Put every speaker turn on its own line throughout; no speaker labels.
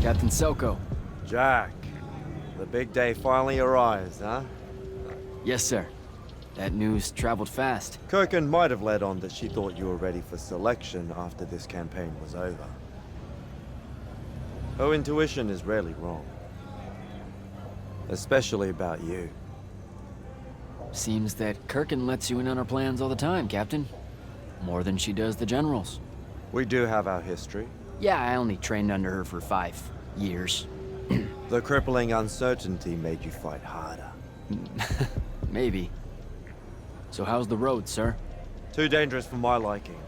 Captain Selko.
Jack, the big day finally arrives, huh?
Yes, sir. That news traveled fast.
Kirkin might have led on that she thought you were ready for selection after this campaign was over. Her intuition is rarely wrong. Especially about you.
Seems that Kirkin lets you in on her plans all the time, Captain. More than she does the generals.
We do have our history.
Yeah, I only trained under her for 5 years.
The crippling uncertainty made you fight harder.
Maybe. So how's the road, sir?
Too dangerous for my liking,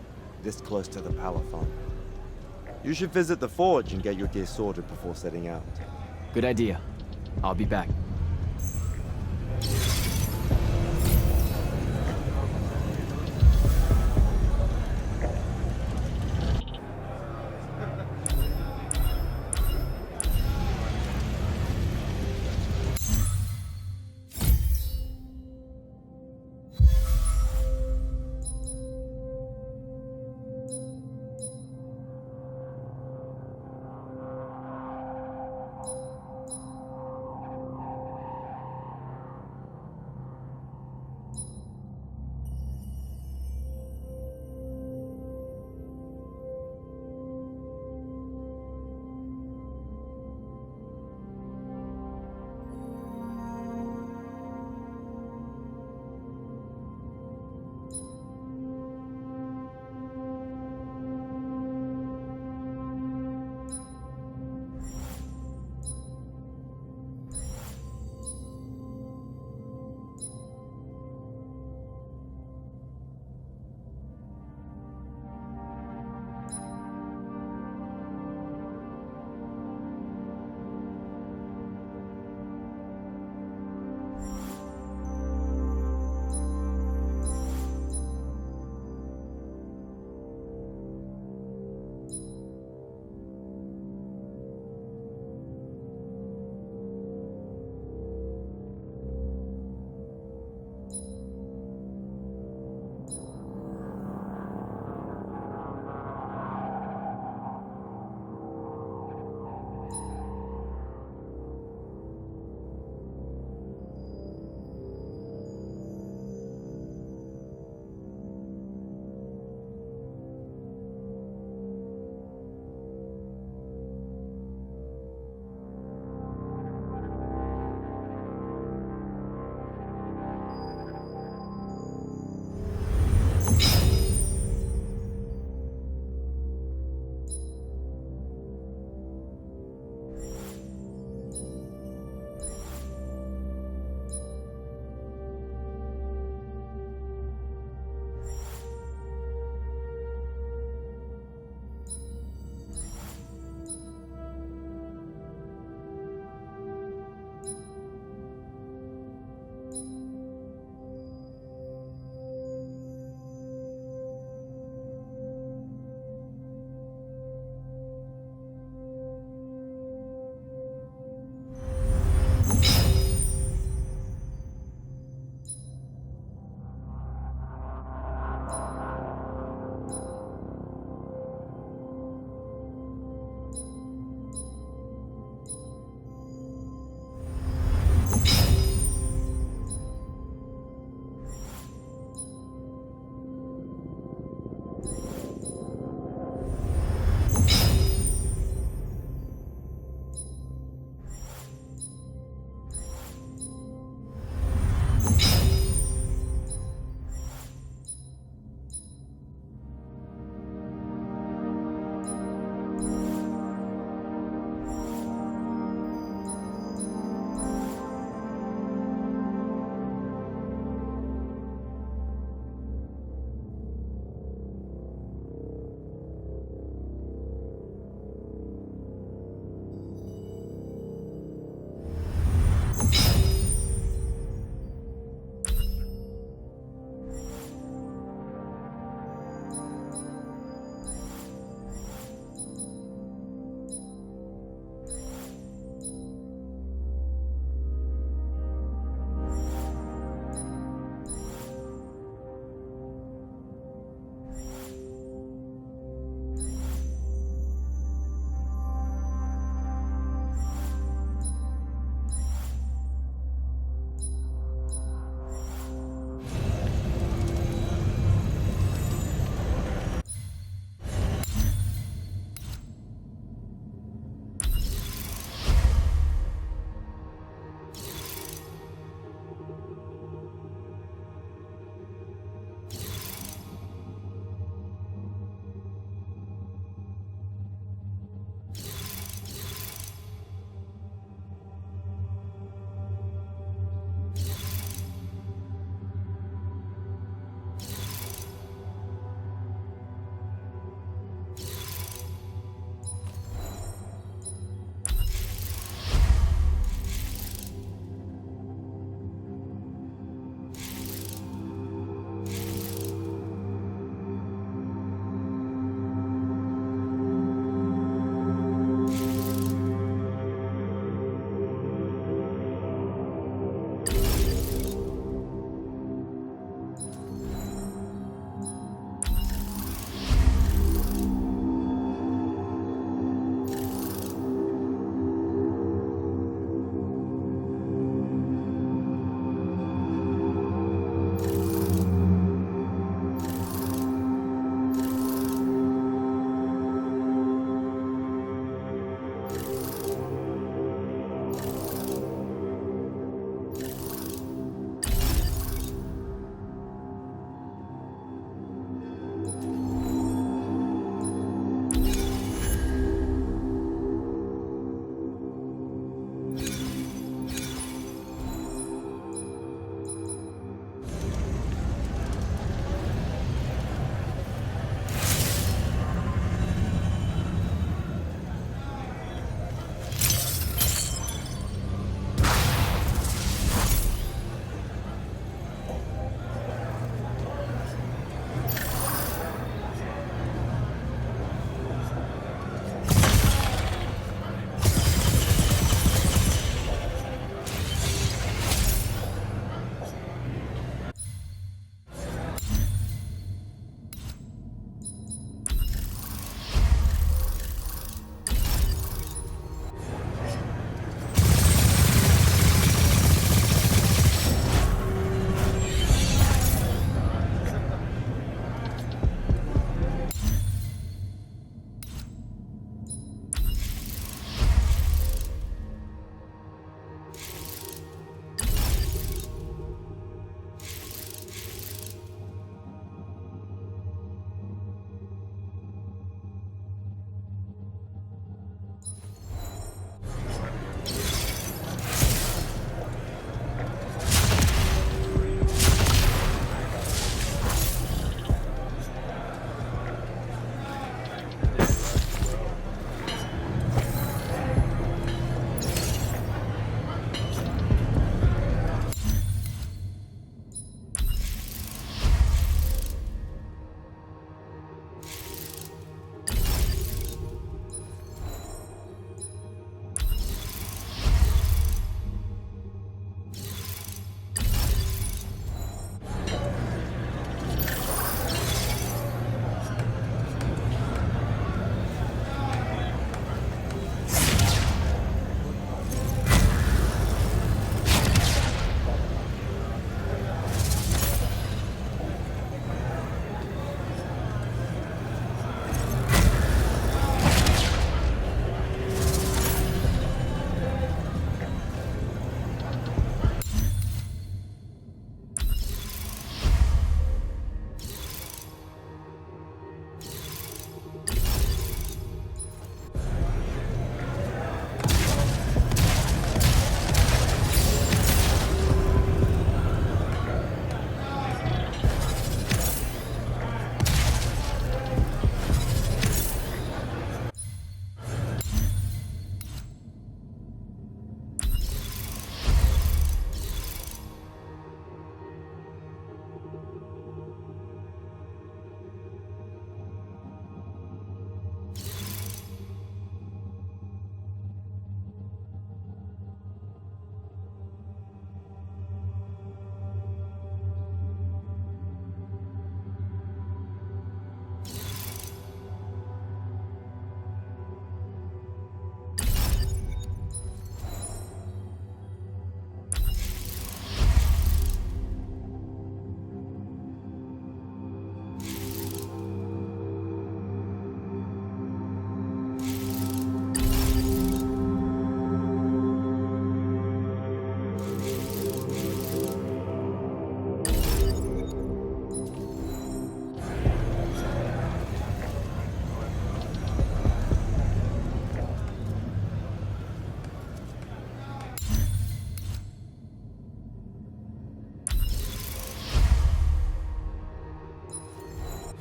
this close to the Palathon. You should visit the forge and get your gear sorted before setting out.
Good idea. I'll be back.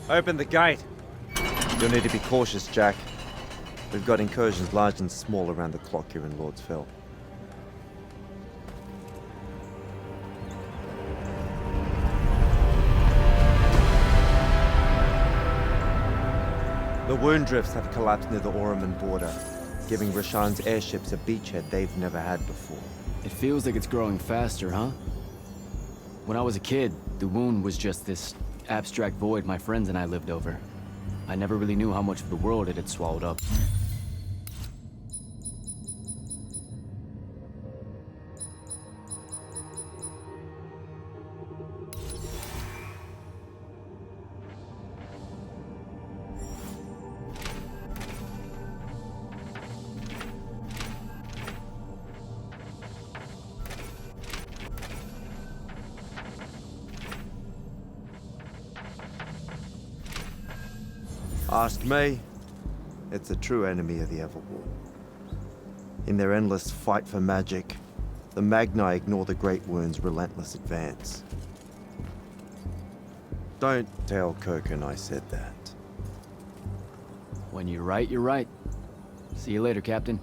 Open the gate. You'll need to be cautious, Jack. We've got incursions large and small around the clock here in Lordsville. The wound drifts have collapsed near the Oraman border, giving Rashan's airships a beachhead they've never had before.
It feels like it's growing faster, huh? When I was a kid, the wound was just this abstract void my friends and I lived over. I never really knew how much of the world it had swallowed up.
Ask me, it's a true enemy of the Everwall. In their endless fight for magic, the Magni ignore the Great Wound's relentless advance. Don't tell Kirkin I said that.
When you're right, you're right. See you later, Captain.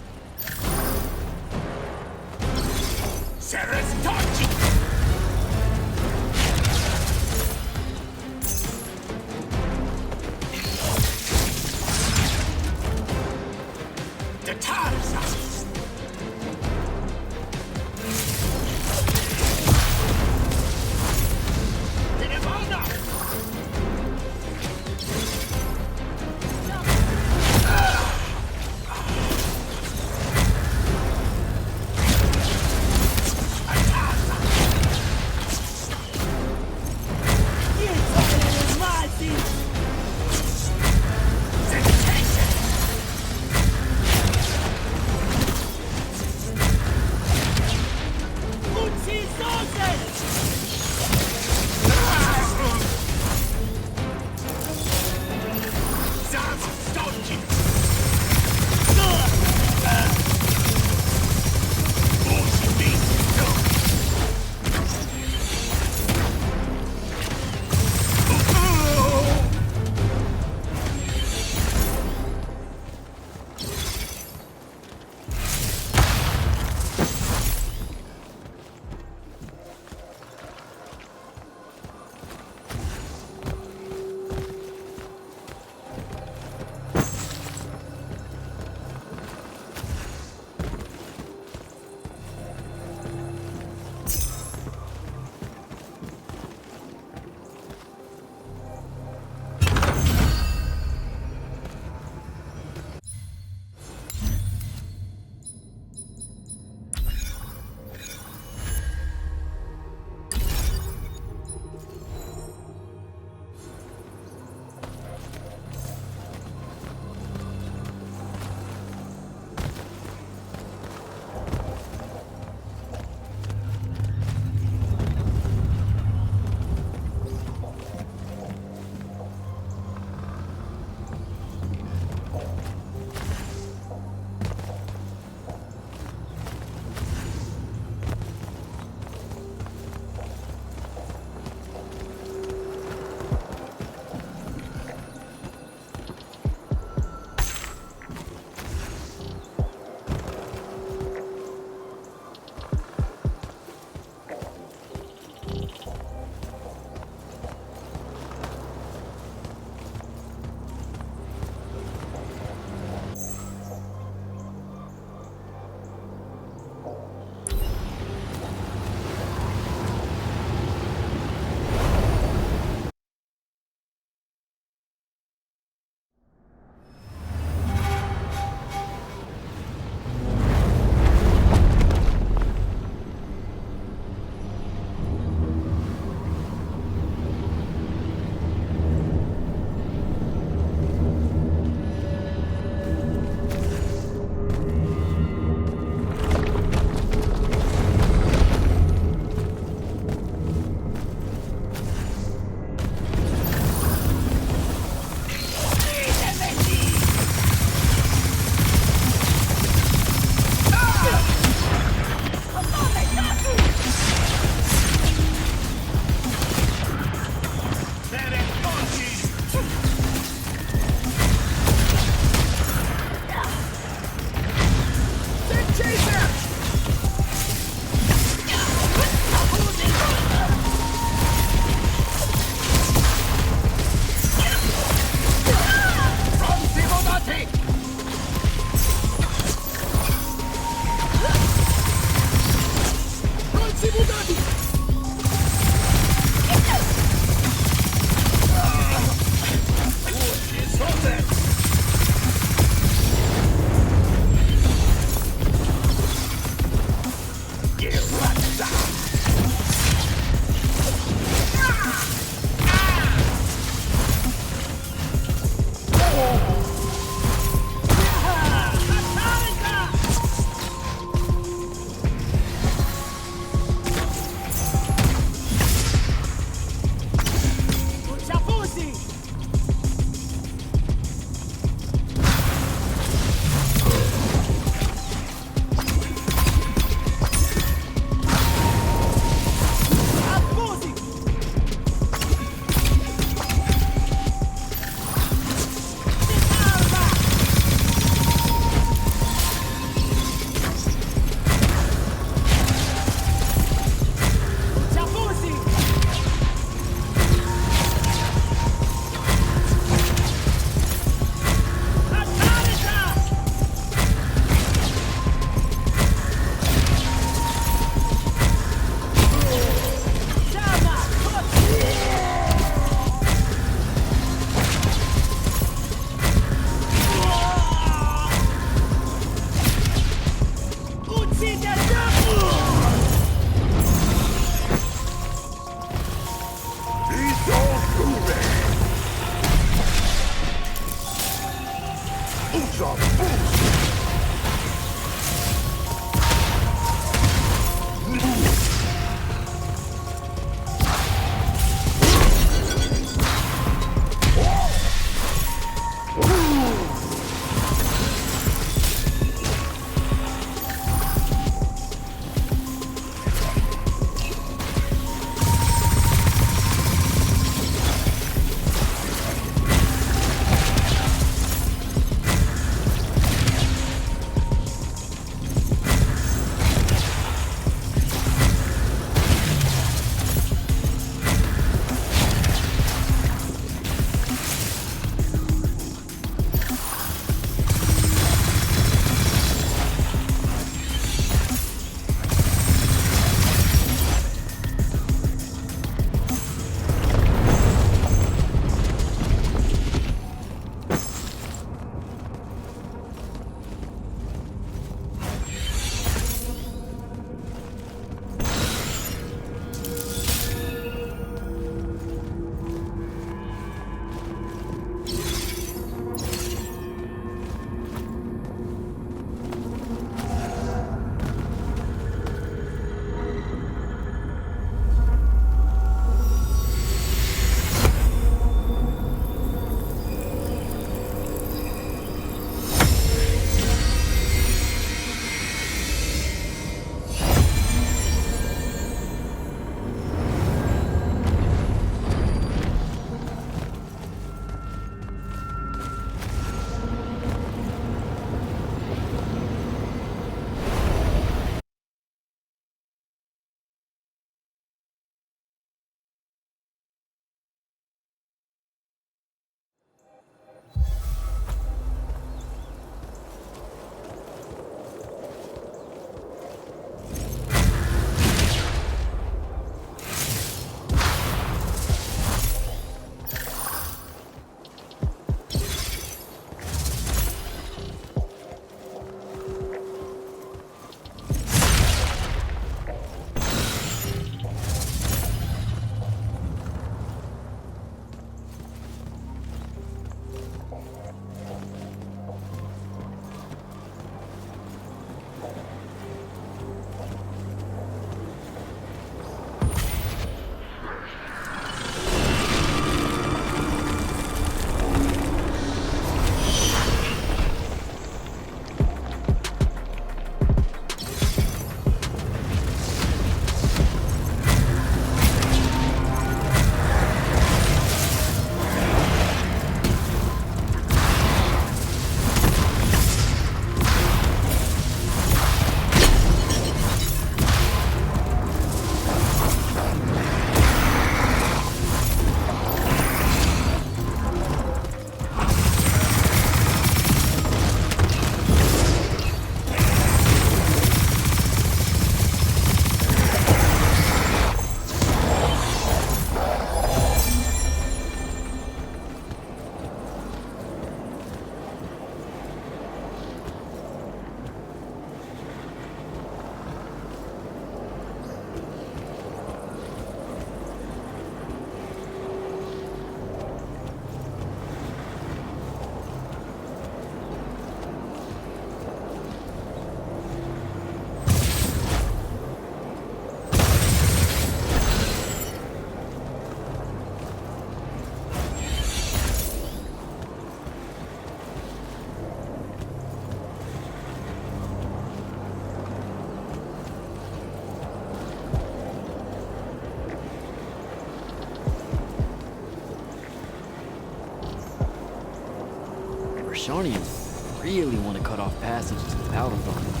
Sharnians really want to cut off passage to the Palatine.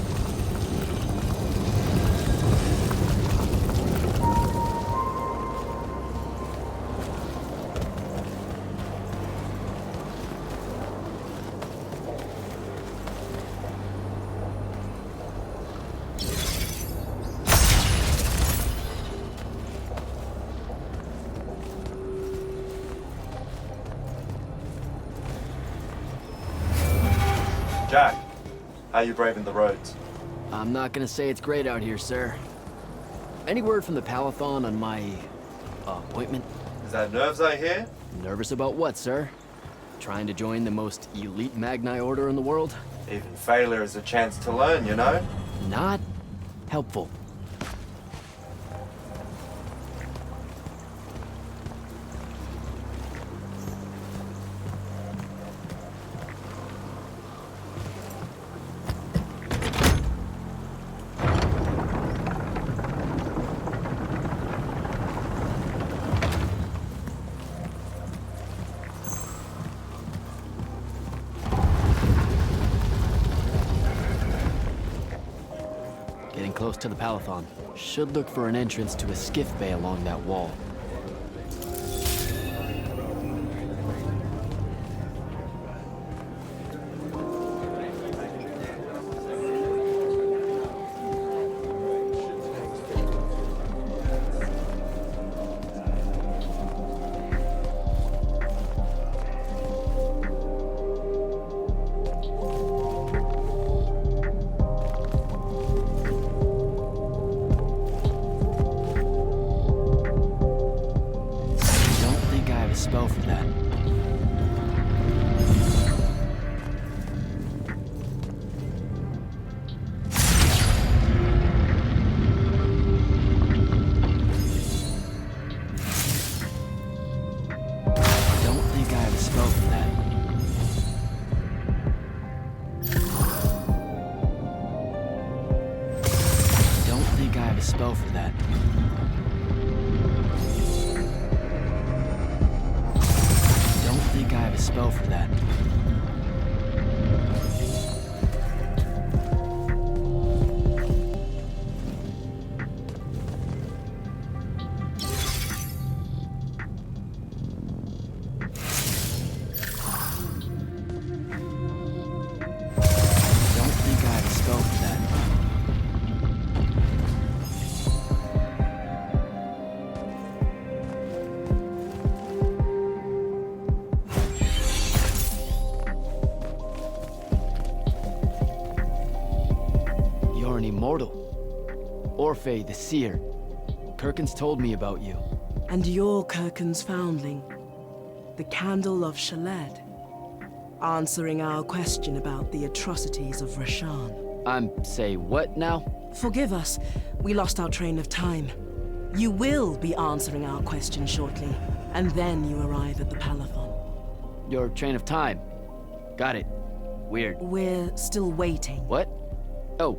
Jack, how you braving the roads?
I'm not gonna say it's great out here, sir. Any word from the Palatine on my appointment?
Is that nerves I hear?
Nervous about what, sir? Trying to join the most elite Magni order in the world?
Even failure is a chance to learn, you know?
Not helpful. Getting close to the Palathon. Should look for an entrance to a skiff bay along that wall. Spell for that. Don't think I have a spell for that. Don't think I have a spell for that. I have a spell for that. Don't think I have a spell for that. An immortal. Orphe the Seer. Kirkin's told me about you.
And you're Kirkin's foundling, the Candle of Shaled, answering our question about the atrocities of Rasharn.
Say what now?
Forgive us, we lost our train of time. You will be answering our question shortly, and then you arrive at the Palathon.
Your train of time. Got it. Weird.
We're still waiting.
What? Oh,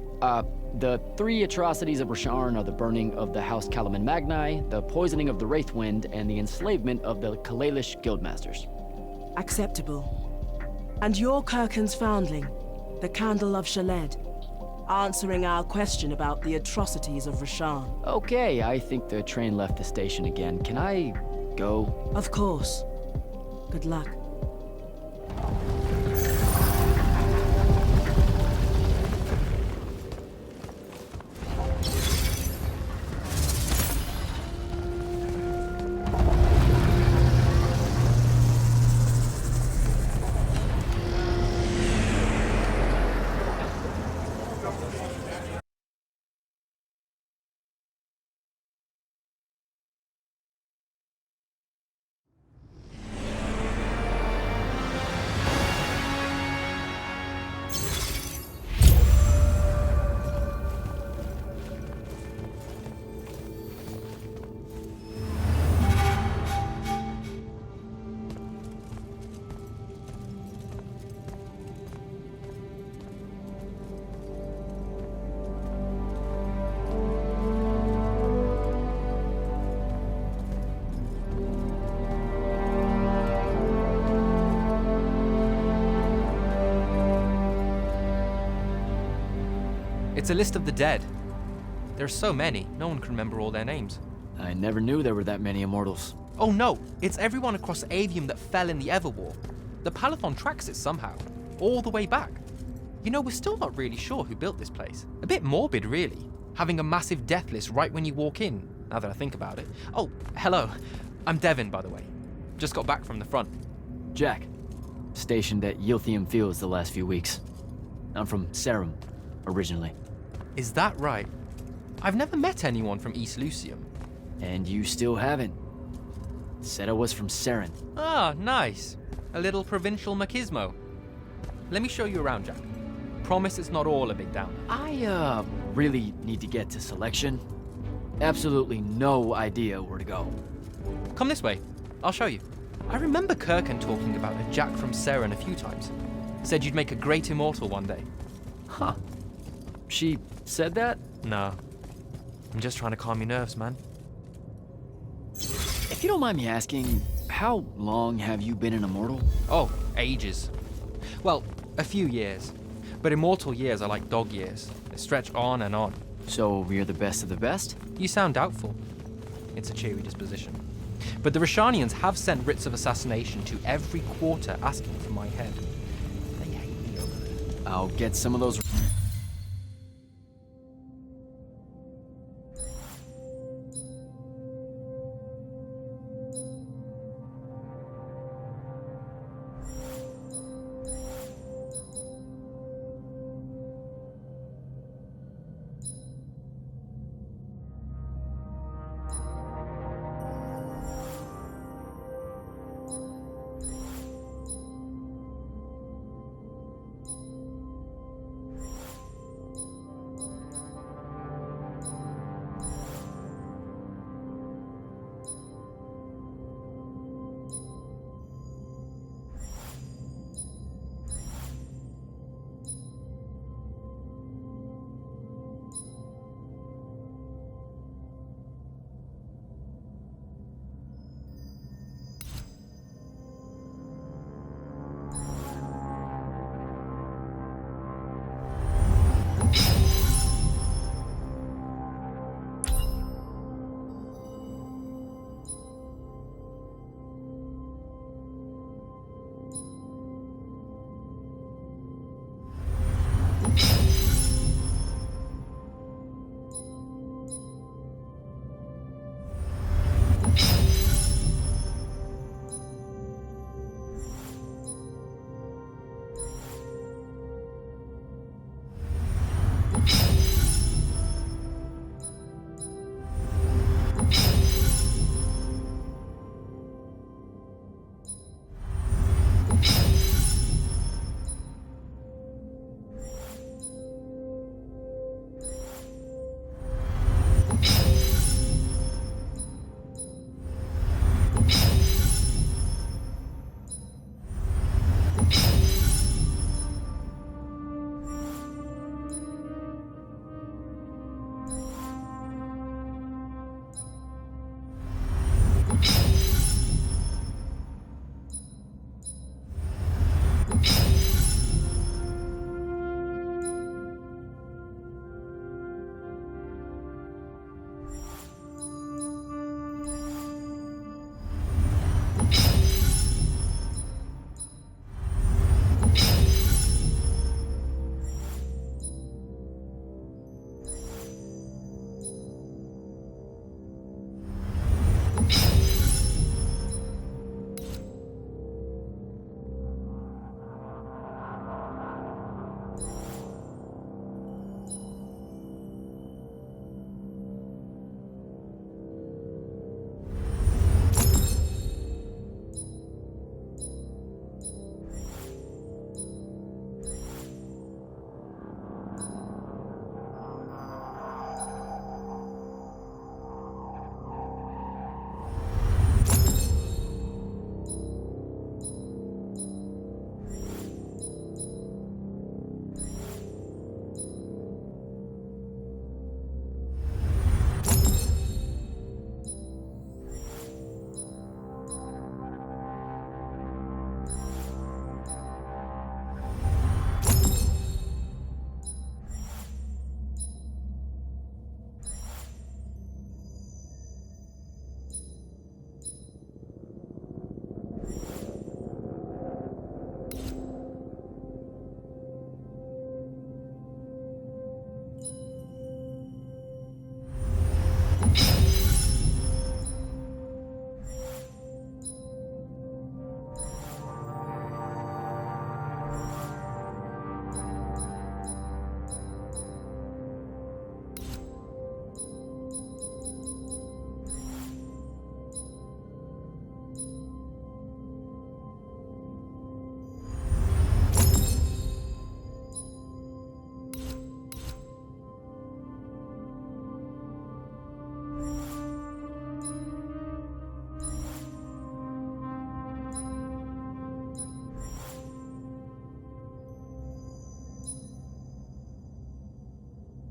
the 3 atrocities of Rasharn are the burning of the House Kalaman Magni, the poisoning of the Wraithwind, and the enslavement of the Kalalish Guildmasters.
Acceptable. And you're Kirkin's foundling, the Candle of Shaled, answering our question about the atrocities of Rasharn.
Okay, I think the train left the station again. Can I go?
Of course. Good luck.
It's a list of the dead. There are so many, no one can remember all their names.
I never knew there were that many Immortals.
Oh no, it's everyone across Avium that fell in the Everwar. The Palathon tracks it somehow, all the way back. You know, we're still not really sure who built this place. A bit morbid, really, having a massive death list right when you walk in, now that I think about it. Oh, hello. I'm Devin, by the way. Just got back from the front.
Jack. Stationed at Yilthium Fields the last few weeks. I'm from Serum, originally.
Is that right? I've never met anyone from East Lucium.
And you still haven't. Said I was from Seren.
Ah, nice. A little provincial machismo. Let me show you around, Jack. Promise it's not all a big downer.
I, really need to get to selection. Absolutely no idea where to go.
Come this way. I'll show you. I remember Kirkin talking about a Jack from Seren a few times. Said you'd make a great immortal one day.
Huh. She said that?
No. I'm just trying to calm your nerves, man.
If you don't mind me asking, how long have you been an immortal?
Oh, ages. Well, a few years. But immortal years are like dog years. They stretch on and on.
So you're the best of the best?
You sound doubtful. It's a cheery disposition. But the Rashanians have sent writs of assassination to every quarter asking for my head. They hate me over it.
I'll get some of those.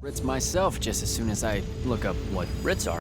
Brits myself just as soon as I look up what Brits are.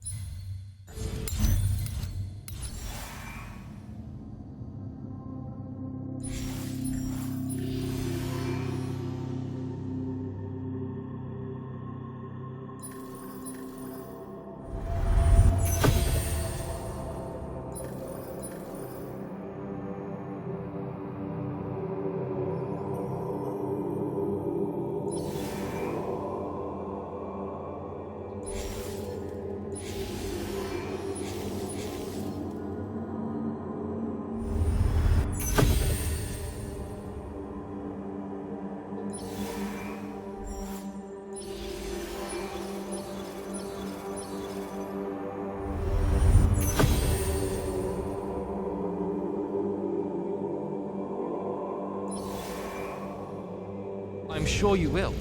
I'm sure you will,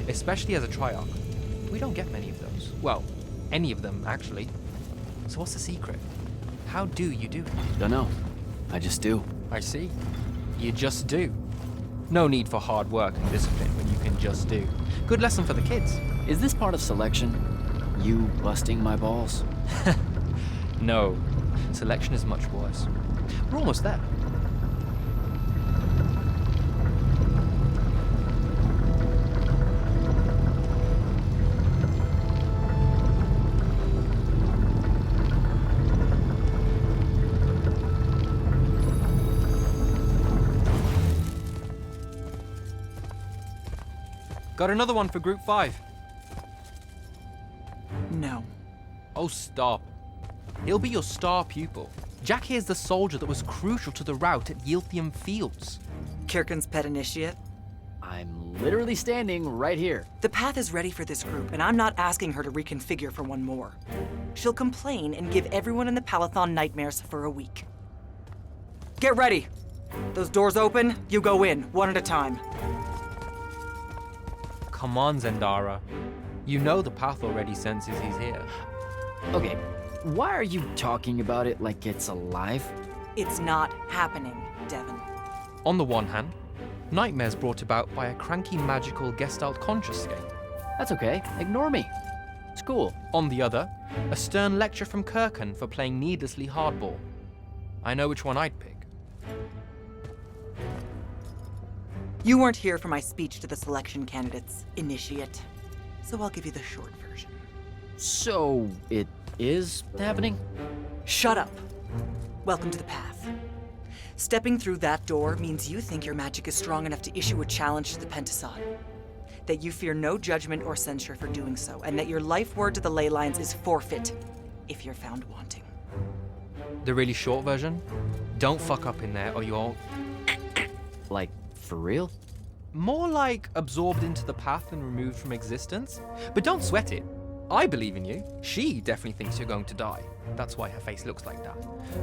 especially as a Triarch. We don't get many of those. Well, any of them, actually. So what's the secret? How do you do it?
Dunno. I just do.
I see. You just do. No need for hard work and discipline when you can just do. Good lesson for the kids.
Is this part of selection? You busting my balls?
No. Selection is much worse. We're almost there. Got another one for Group 5.
No.
Oh, stop. He'll be your star pupil. Jack here's the soldier that was crucial to the rout at Yilthium Fields.
Kirkin's pet initiate?
I'm literally standing right here.
The path is ready for this group, and I'm not asking her to reconfigure for one more. She'll complain and give everyone in the Palathon nightmares for a week. Get ready! Those doors open, you go in, one at a time.
Come on, Zendara. You know the path already senses he's here.
Okay, why are you talking about it like it's alive?
It's not happening, Devon.
On the one hand, nightmares brought about by a cranky magical Gestalt consciouscape.
That's okay, ignore me. It's cool.
On the other, a stern lecture from Kirkin for playing needlessly hardball. I know which one I'd pick.
You weren't here for my speech to the selection candidates, initiate. So I'll give you the short version.
So, it is happening?
Shut up. Welcome to the path. Stepping through that door means you think your magic is strong enough to issue a challenge to the Pentasod. That you fear no judgment or censure for doing so, and that your life word to the ley lines is forfeit if you're found wanting.
The really short version? Don't fuck up in there or you'll...
Like, for real?
More like absorbed into the path and removed from existence. But don't sweat it. I believe in you. She definitely thinks you're going to die. That's why her face looks like that.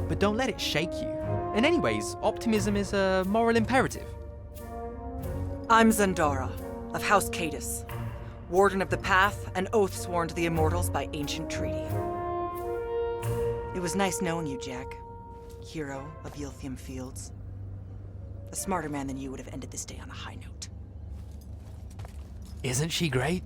But don't let it shake you. And anyways, optimism is a moral imperative.
I'm Zendara, of House Cadus, Warden of the Path, an oath sworn to the Immortals by ancient treaty. It was nice knowing you, Jack. Hero of Yilthium Fields. A smarter man than you would have ended this day on a high note.
Isn't she great?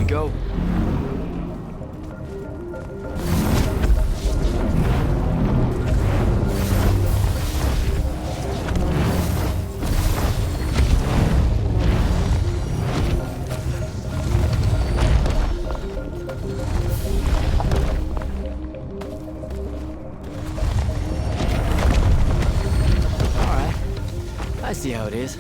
Go. All right. I see how it is.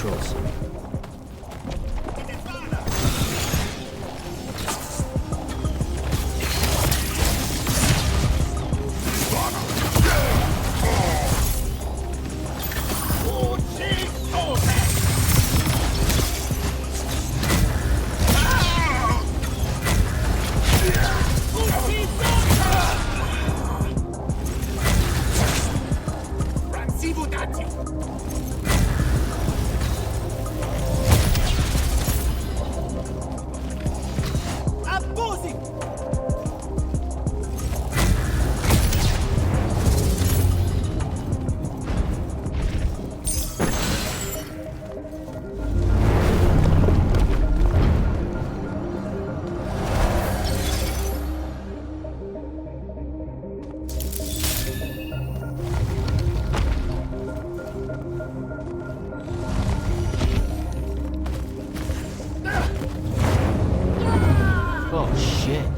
Immortals. Oh, shit.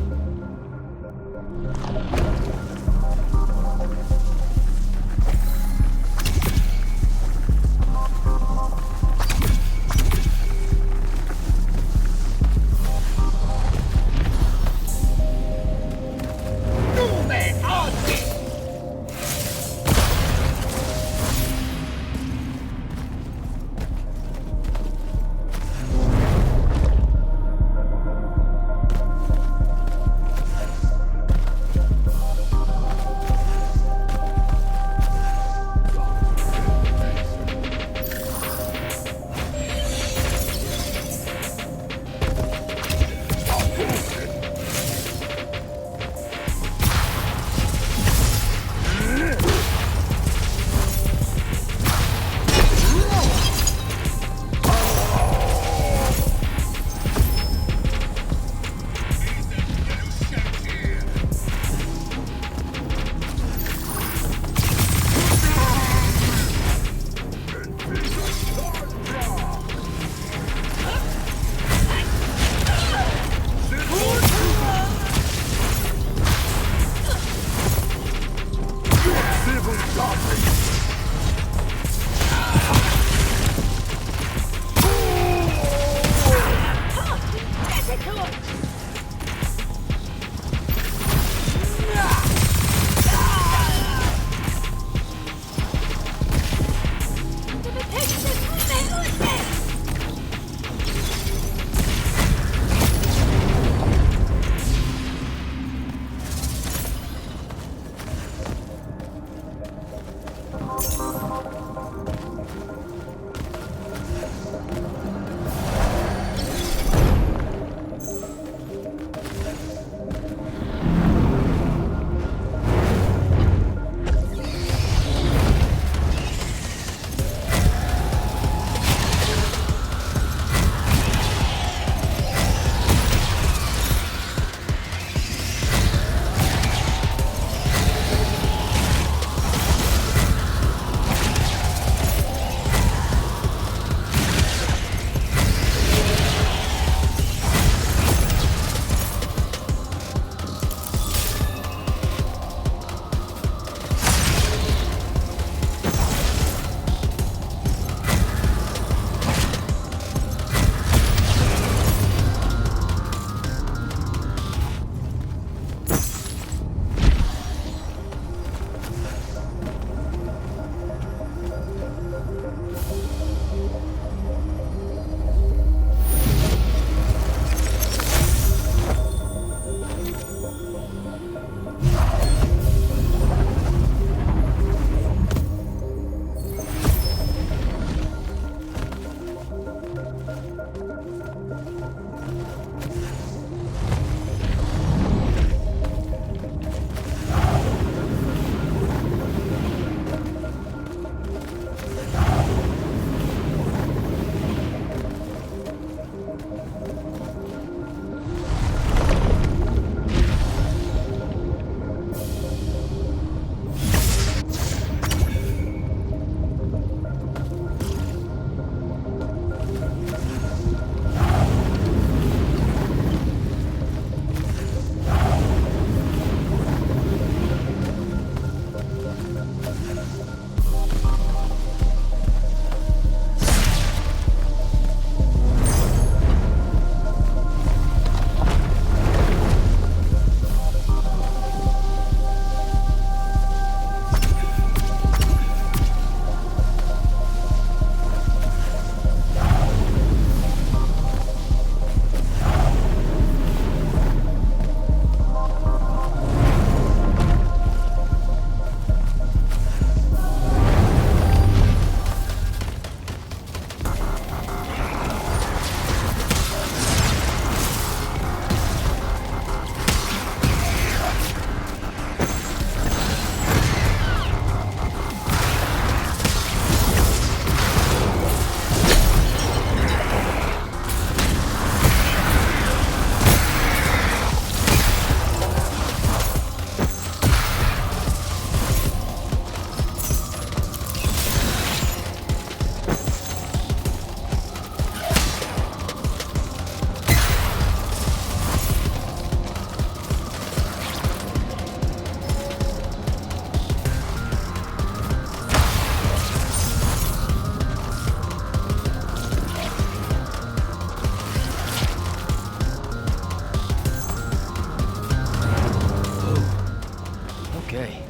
Okay.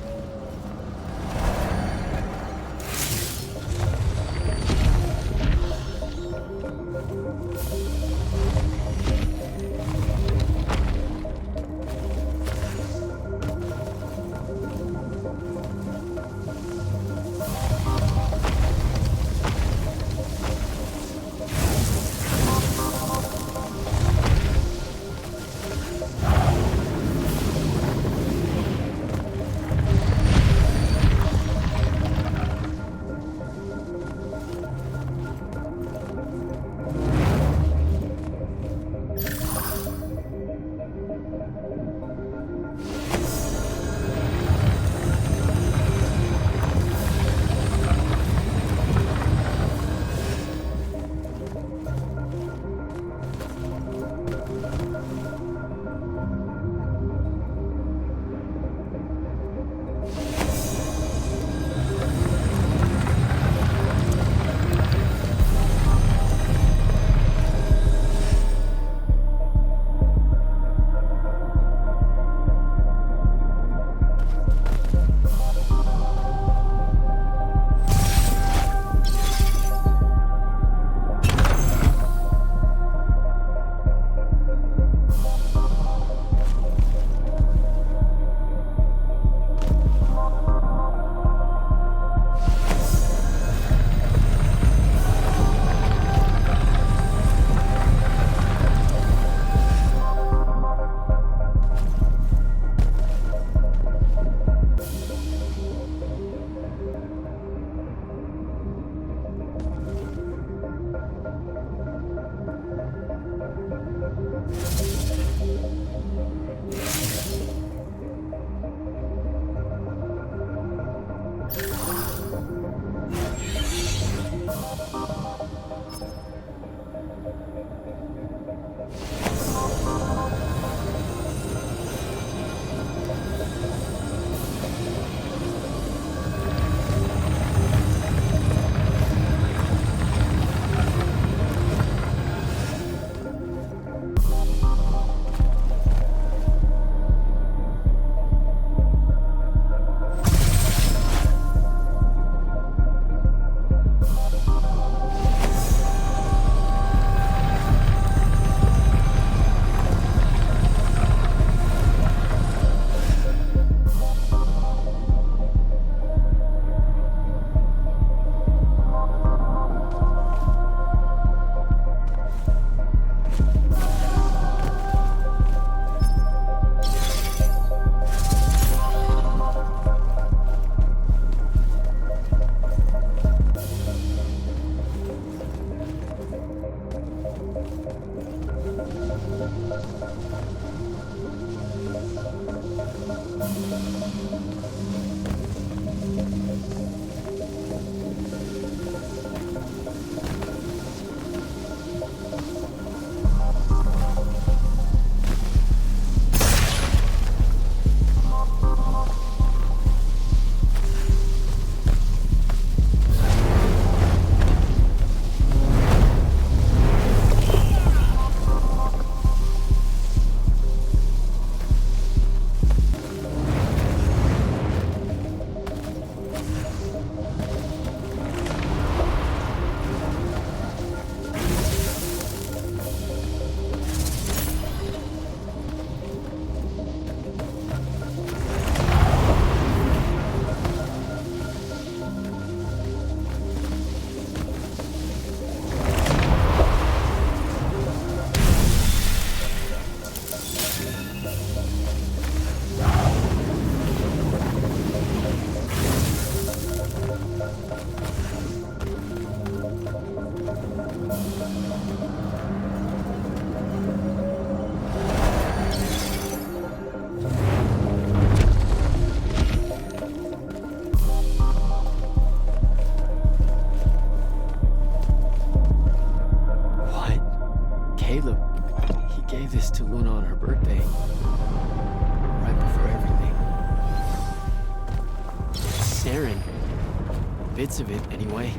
Bits of it, anyway.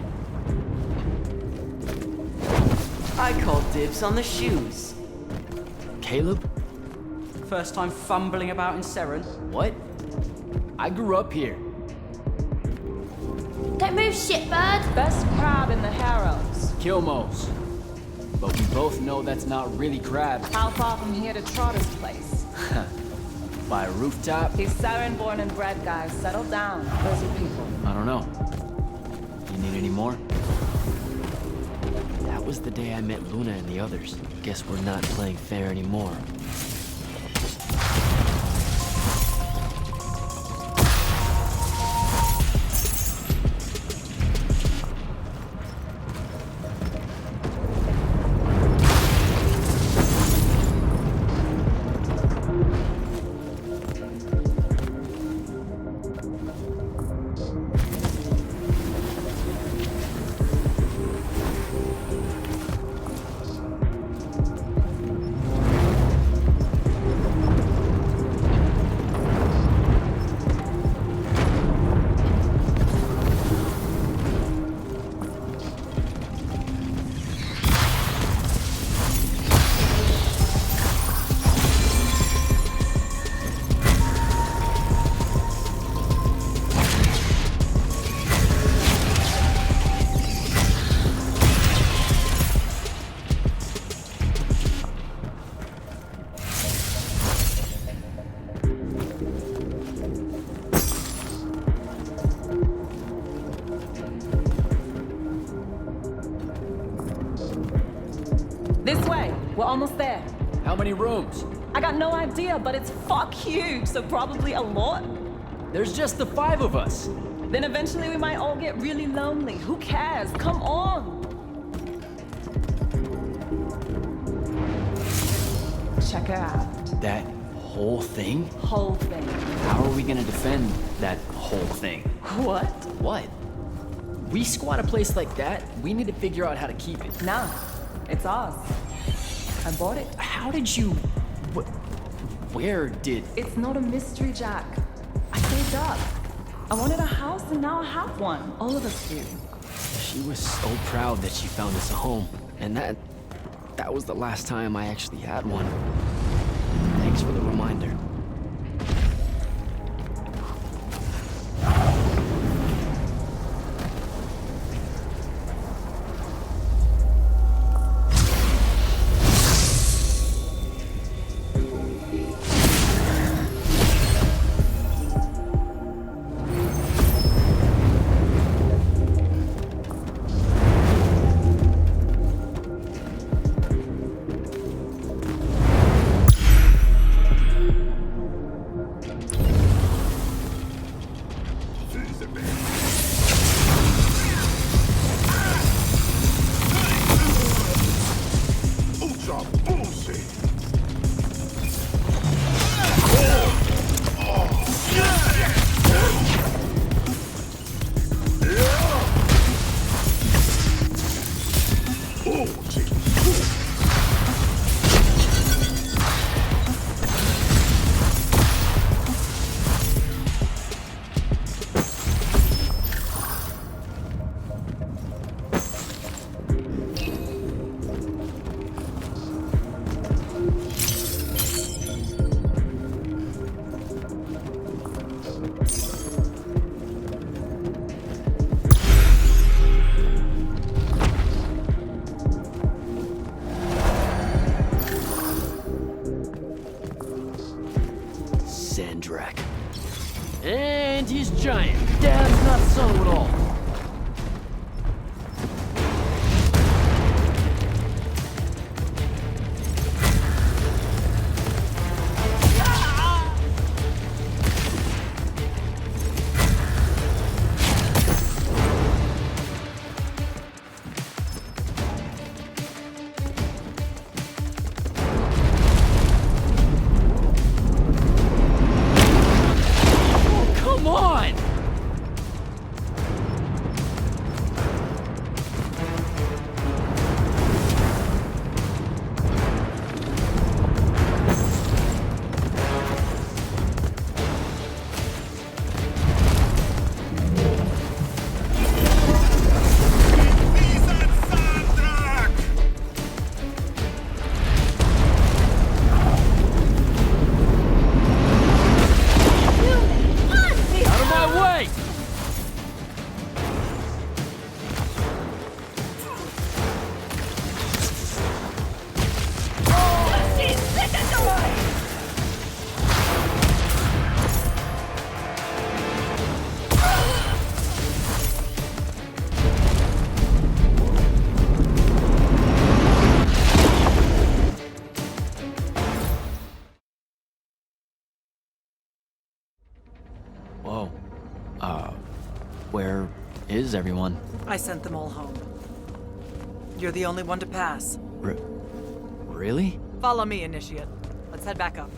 I call dibs on the shoes.
Caleb?
First time fumbling about in Seren?
What? I grew up here.
Don't move, shitbird!
Best crab in the Harrows.
Kilmos. But we both know that's not really crab.
How far from here to Trotter's place?
By a rooftop?
He's Siren born and bred, guys. Settle down. Where's your people?
I don't know. You need any more? That was the day I met Luna and the others. Guess we're not playing fair anymore.
This way. We're almost there.
How many rooms?
I got no idea, but it's fuck huge, so probably a lot.
There's just the 5 of us.
Then eventually we might all get really lonely. Who cares? Come on! Check it out.
That whole thing?
Whole thing.
How are we gonna defend that whole thing?
What?
What? We squat a place like that, we need to figure out how to keep it.
Nah, it's ours. I bought it.
How did you... Where did...
It's not a mystery, Jack. I saved up. I wanted a house and now I have one. All of us do.
She was so proud that she found us a home. And that was the last time I actually had one. Thanks for the reminder. And he's giant. Dad's not so at all. Where is everyone?
I sent them all home. You're the only one to pass.
Really?
Follow me, Initiate. Let's head back up.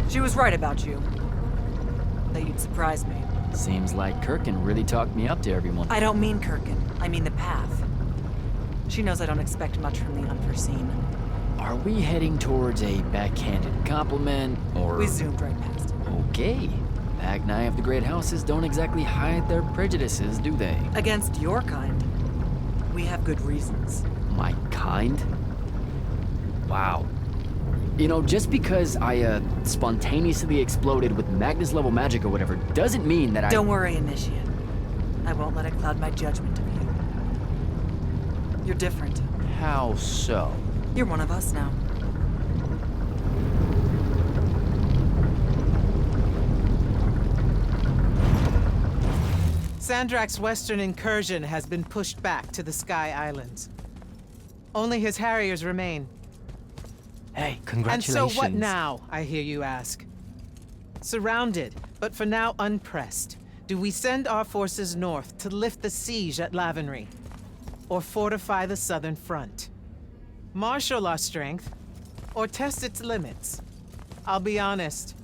She was right about you. That you'd surprise me.
Seems like Kirkin really talked me up to everyone.
I don't mean Kirkin. I mean the path. She knows I don't expect much from the unforeseen.
Are we heading towards a backhanded compliment, or...
We zoomed right past it.
Okay. Magni of the Great Houses don't exactly hide their prejudices, do they?
Against your kind. We have good reasons.
My kind? Wow. You know, just because I, spontaneously exploded with Magnus-level magic or whatever, doesn't mean that I...
Don't worry, Initiate. I won't let it cloud my judgment of you. You're different.
How so?
You're one of us now.
Sandrak's western incursion has been pushed back to the Sky Islands. Only his Harriers remain.
Hey,
congratulations. And so what now, I hear you ask? Surrounded, but for now unpressed, do we send our forces north to lift the siege at Lavenry? Or fortify the southern front? Marshal our strength, or test its limits? I'll be honest,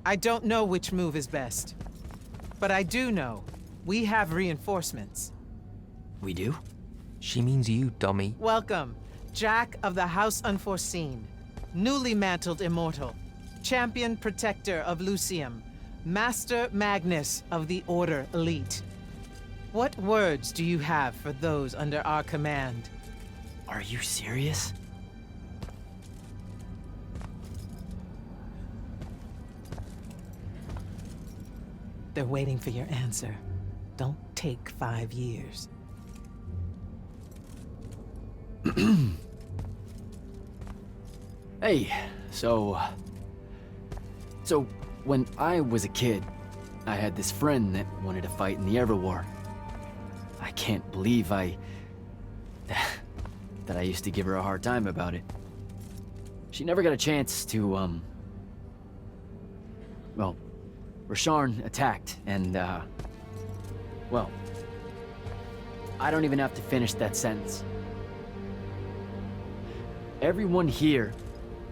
I don't know which move is best. But I do know we have reinforcements.
We do?
She means you, dummy.
Welcome, Jack of the House Unforeseen. Newly mantled Immortal, Champion Protector of Lucium, Master Magnus of the Order Elite. What words do you have for those under our command?
Are you serious?
They're waiting for your answer. Don't take 5 years.
Hey, so when I was a kid, I had this friend that wanted to fight in the Everwar. I can't believe that I used to give her a hard time about it. She never got a chance to, well, Rasharn attacked, and, well, I don't even have to finish that sentence. Everyone here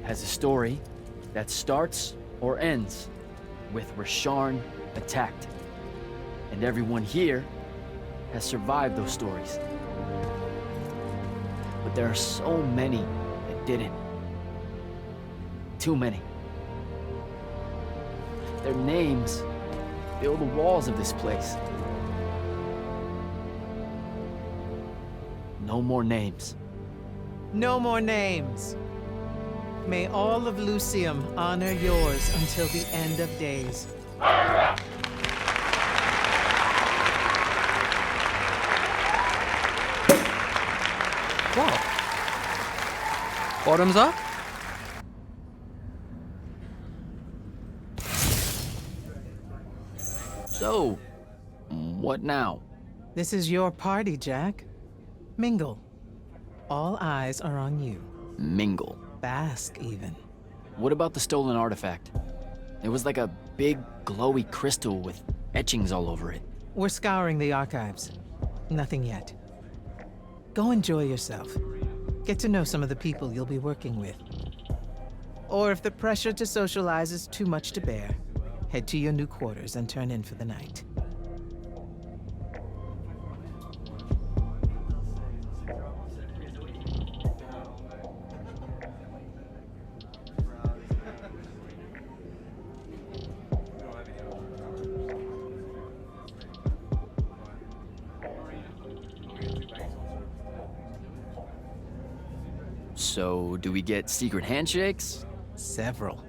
has a story that starts or ends with Rasharn attacked. And everyone here has survived those stories. But there are so many that didn't. Too many. Their names fill the walls of this place. No more names.
No more names. May all of Lucium honor yours until the end of days.
What? Bottoms up?
So, what now?
This is your party, Jack. Mingle. All eyes are on you.
Mingle.
Bask, even.
What about the stolen artifact? It was like a big, glowy crystal with etchings all over it.
We're scouring the archives. Nothing yet. Go enjoy yourself. Get to know some of the people you'll be working with. Or if the pressure to socialize is too much to bear, head to your new quarters and turn in for the night.
So, do we get secret handshakes?
Several.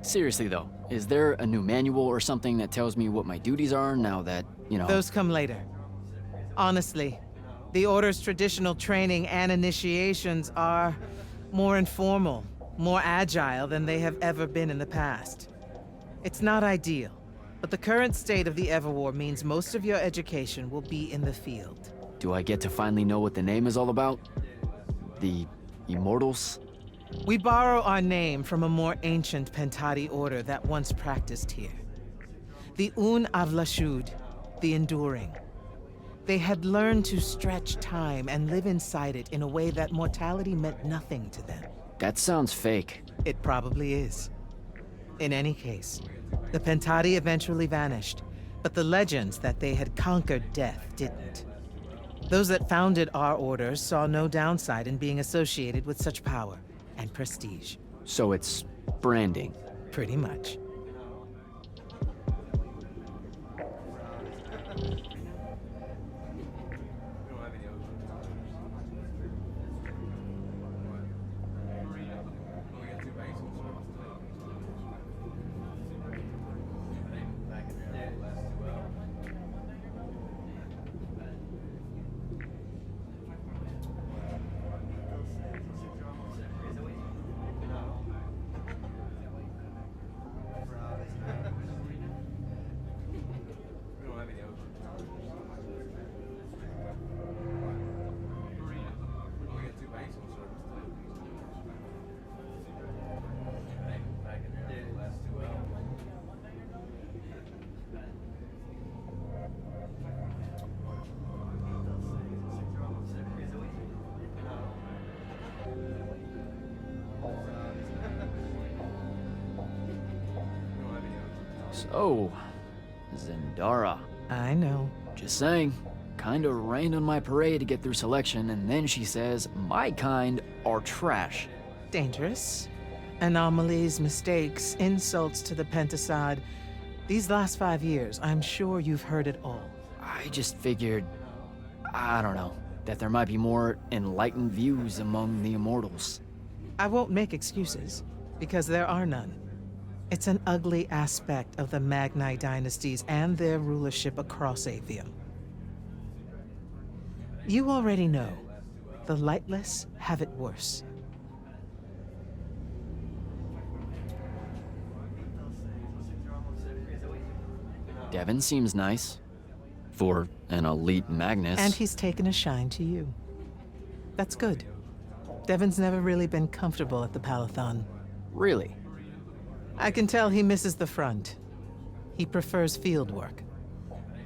Seriously though, is there a new manual or something that tells me what my duties are now that, you know...
Those come later. Honestly, the Order's traditional training and initiations are more informal, more agile than they have ever been in the past. It's not ideal, but the current state of the Everwar means most of your education will be in the field.
Do I get to finally know what the name is all about? The Immortals?
We borrow our name from a more ancient Pentati order that once practiced here. The Un Avlashud, the Enduring. They had learned to stretch time and live inside it in a way that mortality meant nothing to them.
That sounds fake.
It probably is. In any case, the Pentati eventually vanished, but the legends that they had conquered death didn't. Those that founded our order saw no downside in being associated with such power and prestige.
So it's branding.
Pretty much.
So, Zendara.
I know.
Just saying. Kinda rained on my parade to get through selection, and then she says my kind are trash.
Dangerous. Anomalies, mistakes, insults to the Pentasod. These last 5 years, I'm sure you've heard it all.
I just figured, I don't know, that there might be more enlightened views among the Immortals.
I won't make excuses, because there are none. It's an ugly aspect of the Magni dynasties and their rulership across Avium. You already know, the lightless have it worse.
Devin seems nice. For an elite Magnus.
And he's taken a shine to you. That's good. Devin's never really been comfortable at the Palathon.
Really?
I can tell he misses the front. He prefers field work.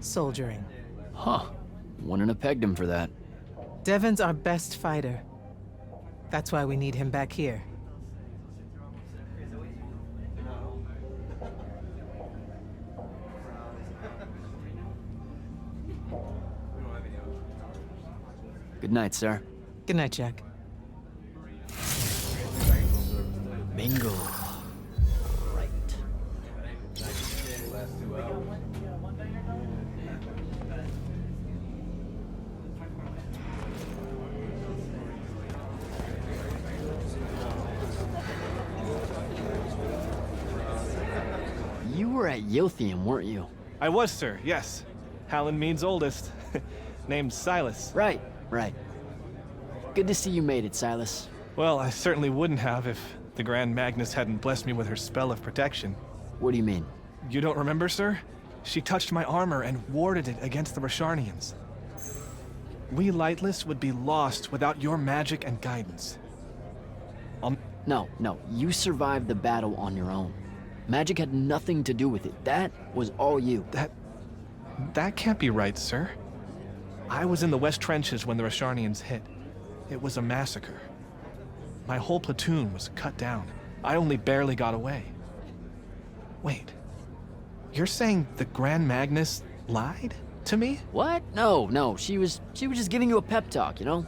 Soldiering.
Huh. Wouldn't have pegged him for that.
Devin's our best fighter. That's why we need him back here.
Good night, sir.
Good night, Jack.
Bingo. Right. You were at Yothium, weren't you?
I was, sir, yes. Hallen means oldest. Named Silas.
Right. Good to see you made it, Silas.
Well, I certainly wouldn't have if the Grand Magnus hadn't blessed me with her spell of protection.
What do you mean?
You don't remember, sir? She touched my armor and warded it against the Rasharnians. We Lightless would be lost without your magic and guidance.
No, you survived the battle on your own. Magic had nothing to do with it. That was all you.
That can't be right, sir. I was in the west trenches when the Rasharnians hit. It was a massacre. My whole platoon was cut down. I only barely got away. Wait. You're saying the Grand Magnus lied to me?
What? No. She was just giving you a pep talk, you know?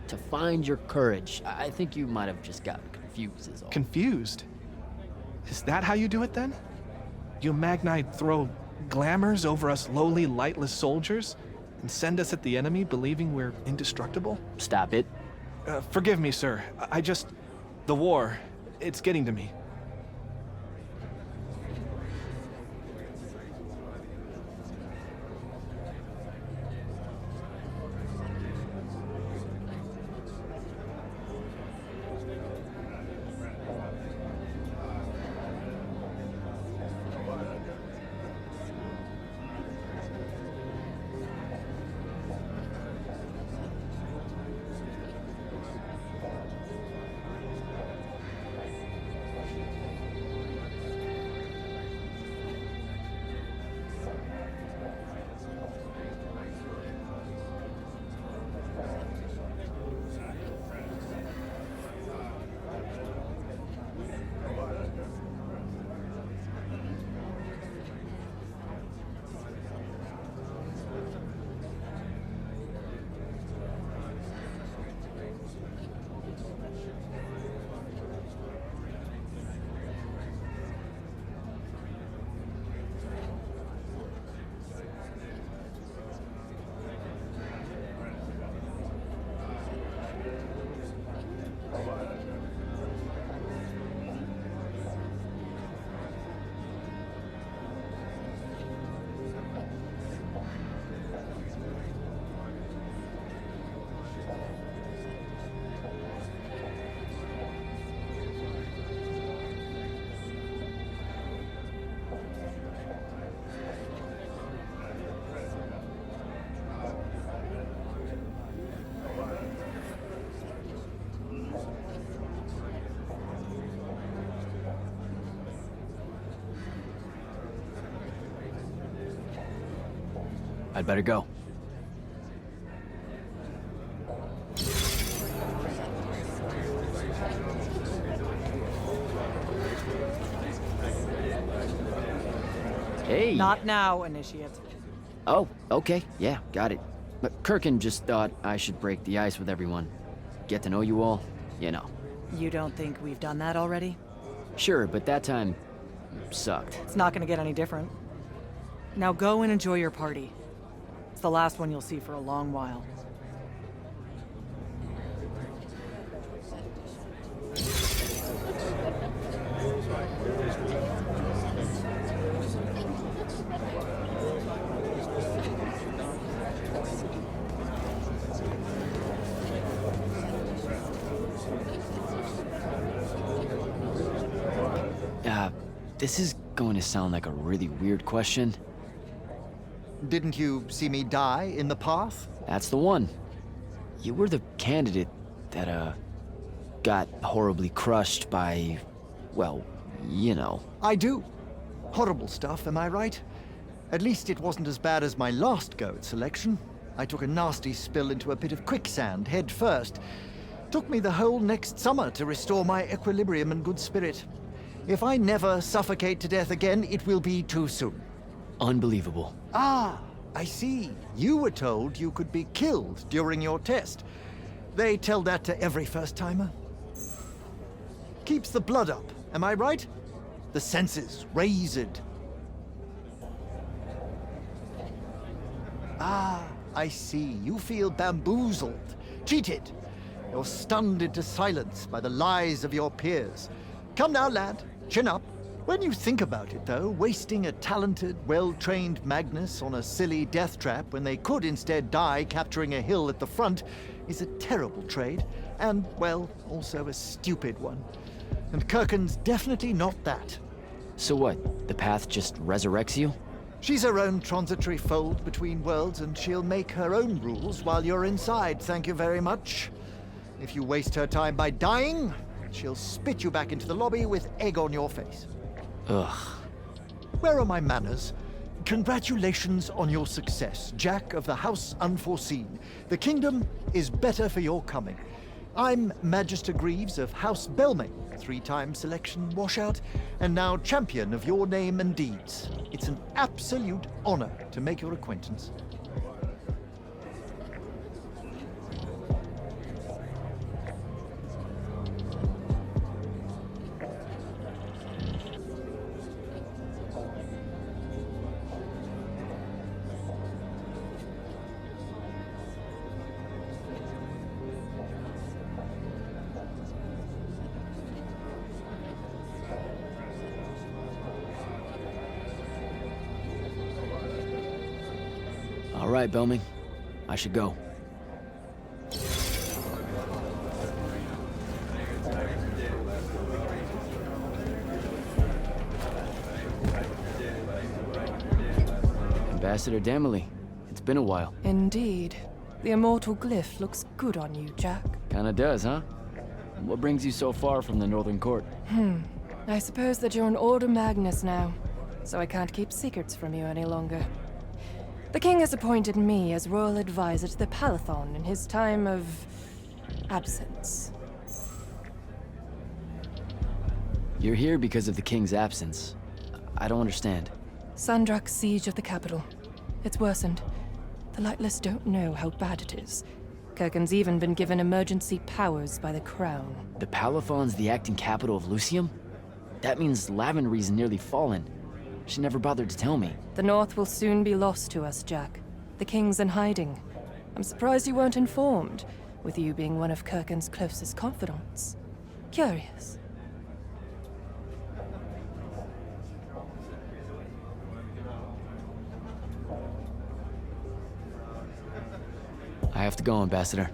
To find your courage. I think you might have just gotten confused is all.
Confused? Is that how you do it then? You Magnite throw glamours over us lowly, lightless soldiers and send us at the enemy believing we're indestructible?
Stop it.
Forgive me, sir. The war, it's getting to me.
I'd better go. Hey!
Not now, Initiate.
Oh, okay. Yeah, got it. But Kirkin just thought I should break the ice with everyone. Get to know you all, you know.
You don't think we've done that already?
Sure, but that time sucked.
It's not gonna get any different. Now go and enjoy your party. It's the last one you'll see for a long while.
This is going to sound like a really weird question.
Didn't you see me die in the path?
That's the one. You were the candidate that, got horribly crushed by, well, you know.
I do. Horrible stuff, am I right? At least it wasn't as bad as my last go at selection. I took a nasty spill into a pit of quicksand head first. Took me the whole next summer to restore my equilibrium and good spirit. If I never suffocate to death again, it will be too soon.
Unbelievable.
Ah, I see. You were told you could be killed during your test. They tell that to every first-timer. Keeps the blood up, am I right? The senses raised. Ah, I see. You feel bamboozled, cheated. You're stunned into silence by the lies of your peers. Come now, lad. Chin up. When you think about it, though, wasting a talented, well-trained Magnus on a silly death trap when they could instead die capturing a hill at the front is a terrible trade, and, well, also a stupid one. And Kirkin's definitely not that.
So what? The path just resurrects you?
She's her own transitory fold between worlds, and she'll make her own rules while you're inside, thank you very much. If you waste her time by dying, she'll spit you back into the lobby with egg on your face.
Ugh.
Where are my manners? Congratulations on your success, Jack of the House Unforeseen. The kingdom is better for your coming. I'm Magister Greaves of House Belmay, 3-time selection washout, and now champion of your name and deeds. It's an absolute honor to make your acquaintance.
All right, Belming. I should go. Ambassador Damley, it's been a while.
Indeed. The immortal glyph looks good on you, Jack.
Kinda does, huh? What brings you so far from the Northern Court?
I suppose that you're an Order Magnus now, so I can't keep secrets from you any longer. The king has appointed me as royal advisor to the Palathon in his time of absence.
You're here because of the king's absence. I don't understand.
Sandrak's siege of the capital. It's worsened. The Lightless don't know how bad it is. Kirkin's even been given emergency powers by the crown.
The Palathon's the acting capital of Lucium? That means Lavenry's nearly fallen. She never bothered to tell me.
The North will soon be lost to us, Jack. The king's in hiding. I'm surprised you weren't informed, with you being one of Kirkin's closest confidants. Curious.
I have to go, Ambassador.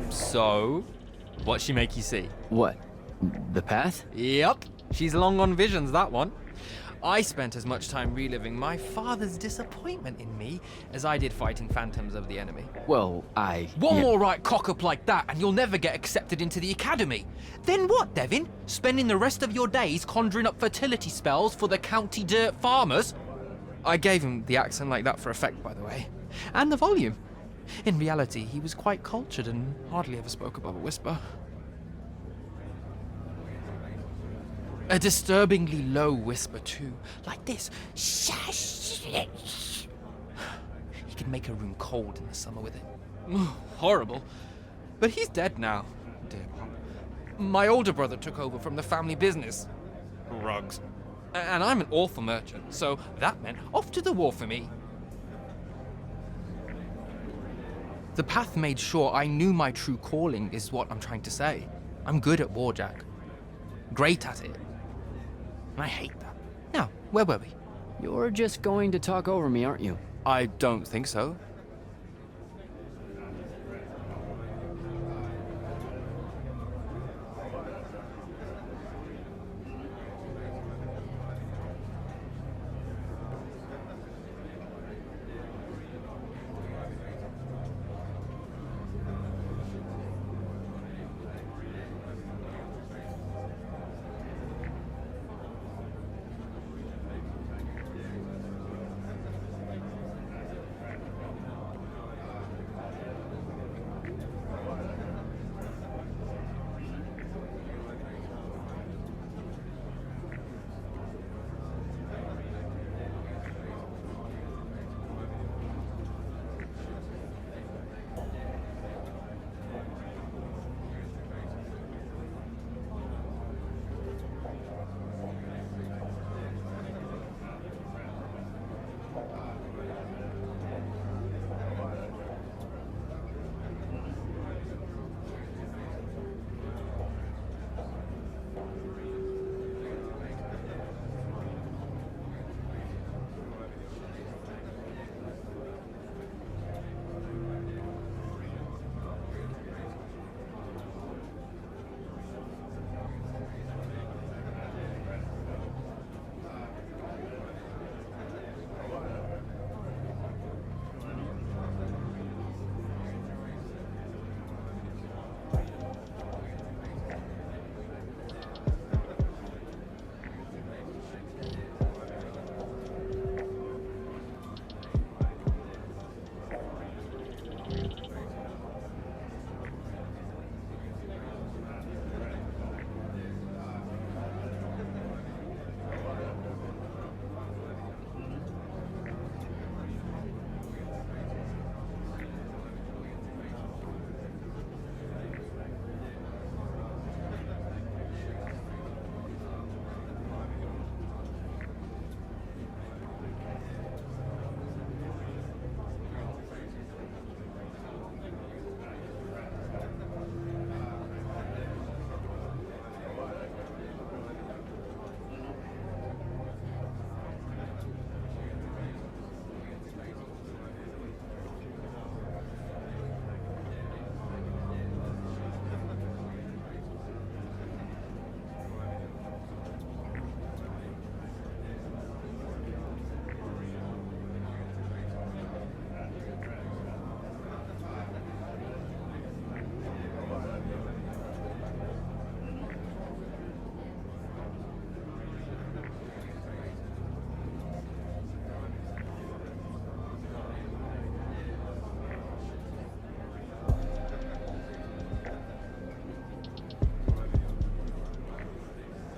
So, what'd she make you see?
What? The path?
Yep, she's long on visions, that one. I spent as much time reliving my father's disappointment in me as I did fighting phantoms of the enemy.
Well,
One more right cock-up like that and you'll never get accepted into the academy. Then what, Devin? Spending the rest of your days conjuring up fertility spells for the county dirt farmers? I gave him the accent like that for effect, by the way. And the volume. In reality, he was quite cultured and hardly ever spoke above a whisper. A disturbingly low whisper, too. Like this. He could make a room cold in the summer with it. Horrible. But he's dead now, dear Pop. My older brother took over from the family business. Rugs. And I'm an awful merchant, so that meant off to the war for me. The path made sure I knew my true calling is what I'm trying to say. I'm good at war, Jack. Great at it. And I hate that. Now, where were we?
You're just going to talk over me, aren't you?
I don't think so.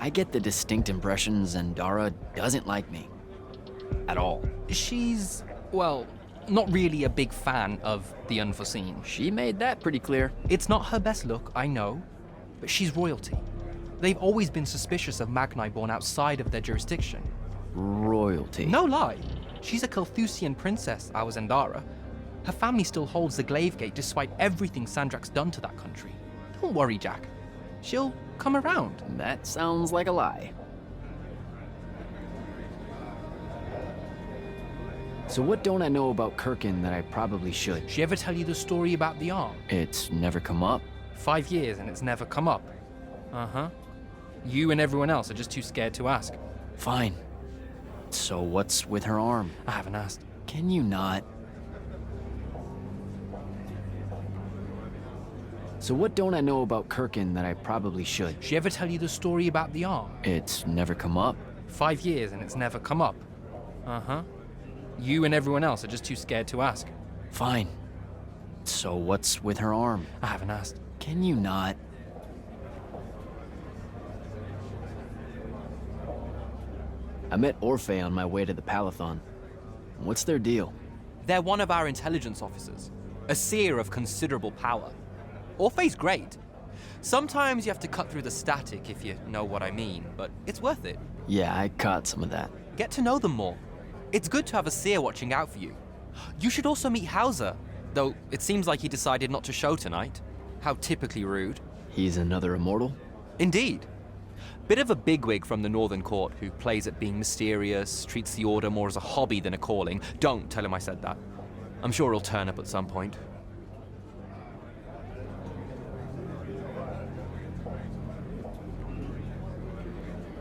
I get the distinct impression Zendara doesn't like me. At all.
She's, well, not really a big fan of the unforeseen.
She made that pretty clear.
It's not her best look, I know, but she's royalty. They've always been suspicious of Magni born outside of their jurisdiction.
Royalty?
No lie. She's a Kelthusian princess, our Zendara. Her family still holds the Glaive Gate despite everything Sandrak's done to that country. Don't worry, Jack. She'll come around.
That sounds like a lie. So what don't I know about Kirkin that I probably should?
She ever tell you the story about the arm?
It's never come up.
5 years and it's never come up. Uh-huh. You and everyone else are just too scared to ask.
Fine. So what's with her arm?
I haven't asked.
Can you not? So what don't I know about Kirkin that I probably should?
She ever tell you the story about the arm?
It's never come up.
5 years and it's never come up. Uh-huh. You and everyone else are just too scared to ask.
Fine. So what's with her arm?
I haven't asked.
Can you not? I met Orphe on my way to the Palathon. What's their deal?
They're one of our intelligence officers. A seer of considerable power. Orphe's great. Sometimes you have to cut through the static if you know what I mean, but it's worth it.
Yeah, I caught some of that.
Get to know them more. It's good to have a seer watching out for you. You should also meet Hauser, though it seems like he decided not to show tonight. How typically rude.
He's another immortal?
Indeed. Bit of a bigwig from the Northern Court who plays at being mysterious, treats the Order more as a hobby than a calling. Don't tell him I said that. I'm sure he'll turn up at some point.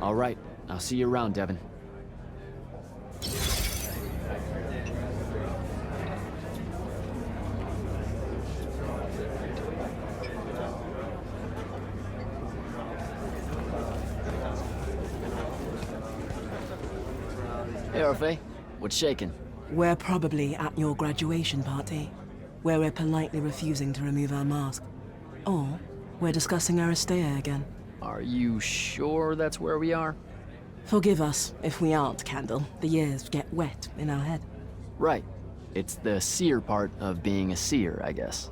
All right, I'll see you around, Devin. Hey, Orphe. What's shaking?
We're probably at your graduation party, where we're politely refusing to remove our mask. Or we're discussing Aristea again.
Are you sure that's where we are?
Forgive us if we aren't, Candle. The years get wet in our head.
Right. It's the seer part of being a seer, I guess.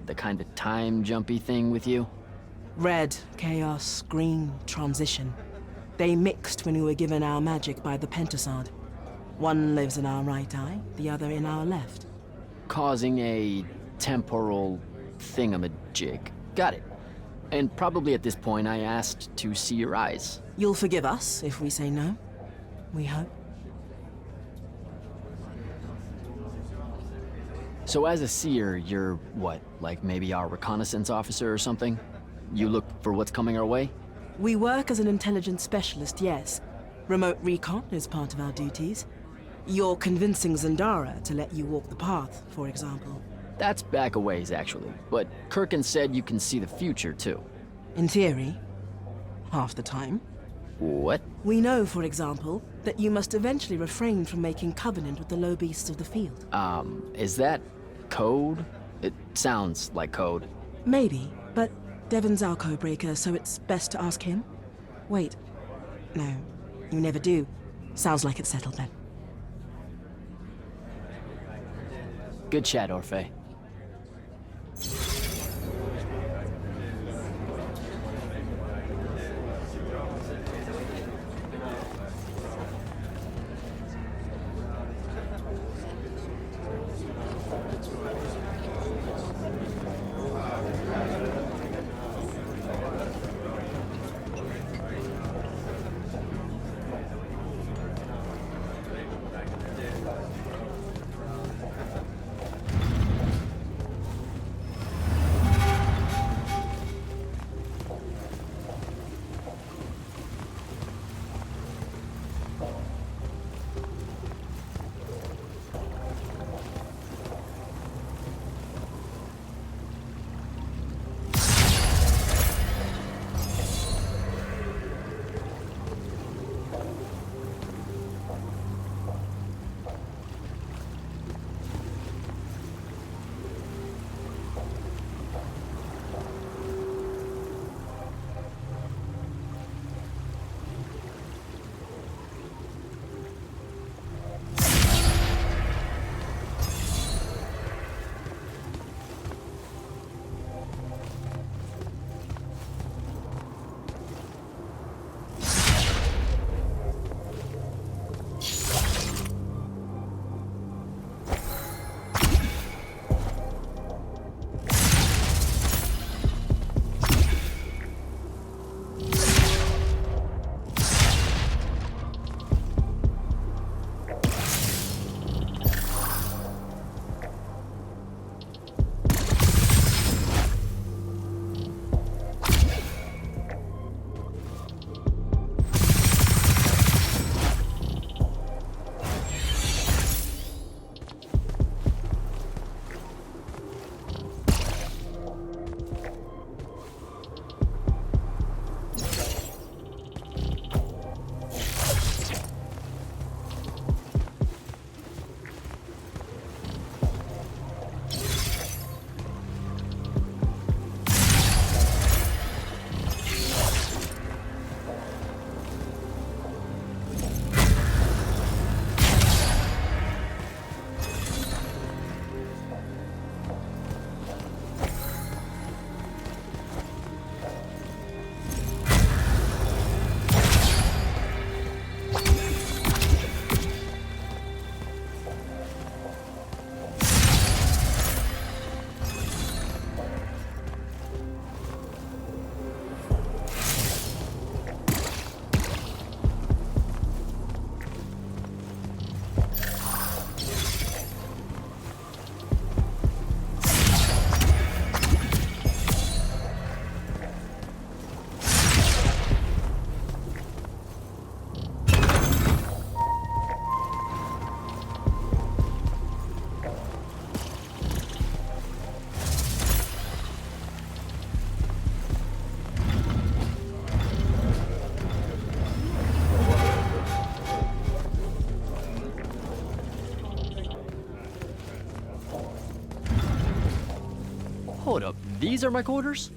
The kind of time-jumpy thing with you?
Red, chaos, green, transition. They mixed when we were given our magic by the Pentasod. One lives in our right eye, the other in our left.
Causing a temporal thingamajig. Got it. And probably at this point I asked to see your eyes.
You'll forgive us if we say no. We hope.
So as a seer, you're what, like maybe our reconnaissance officer or something? You look for what's coming our way?
We work as an intelligence specialist, yes. Remote recon is part of our duties. You're convincing Zendara to let you walk the path, for example.
That's back a ways, actually. But Kirkin said you can see the future, too.
In theory. Half the time.
What?
We know, for example, that you must eventually refrain from making covenant with the low beasts of the field.
Is that code? It sounds like code.
Maybe, but Devon's our codebreaker, so it's best to ask him. Wait. No, you never do. Sounds like it's settled then.
Good chat, Orphe. Hold up, these are my quarters?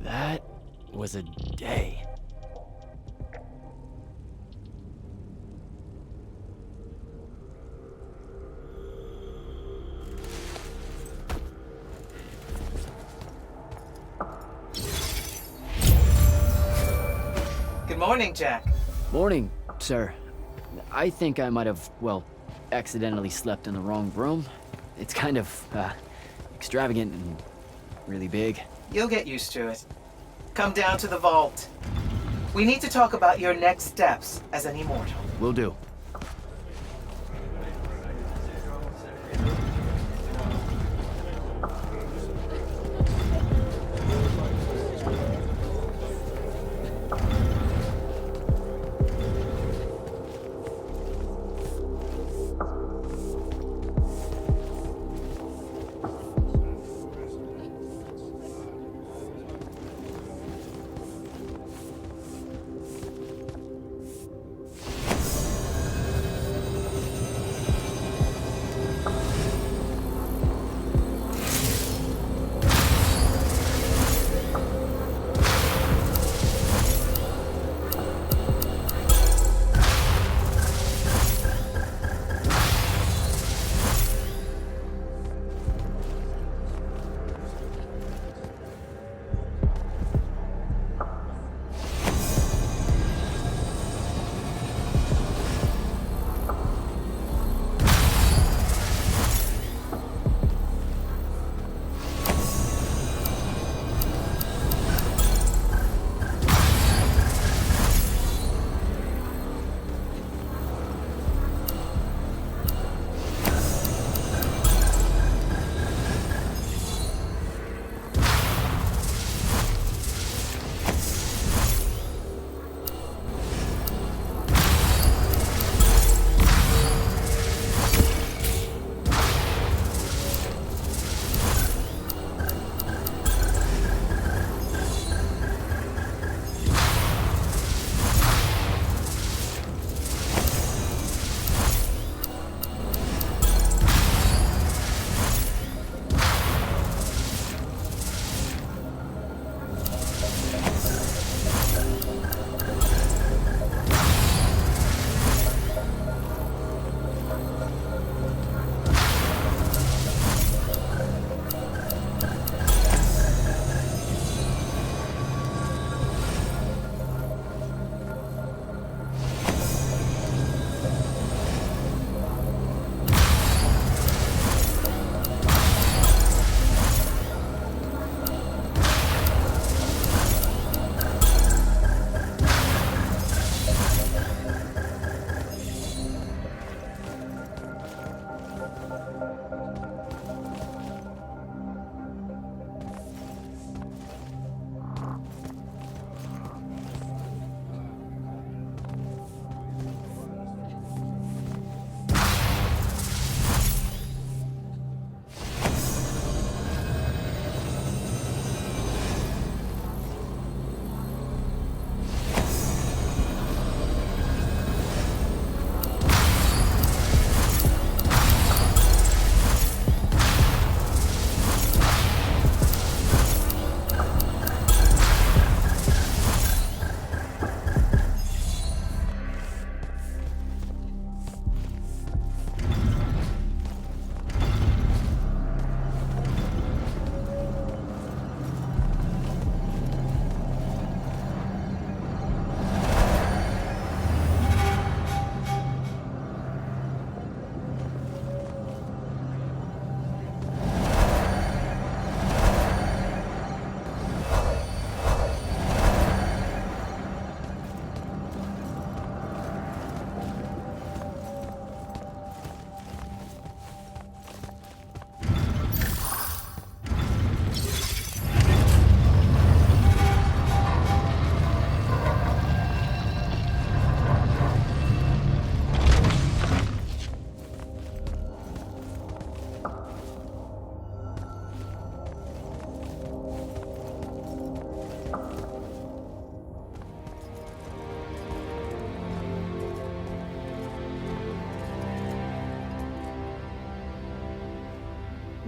That was a day.
Good morning, Jack.
Morning, sir. I think I might have, well, accidentally slept in the wrong room. It's kind of, extravagant and really big.
You'll get used to it. Come down to the vault. We need to talk about your next steps as an immortal.
Will do.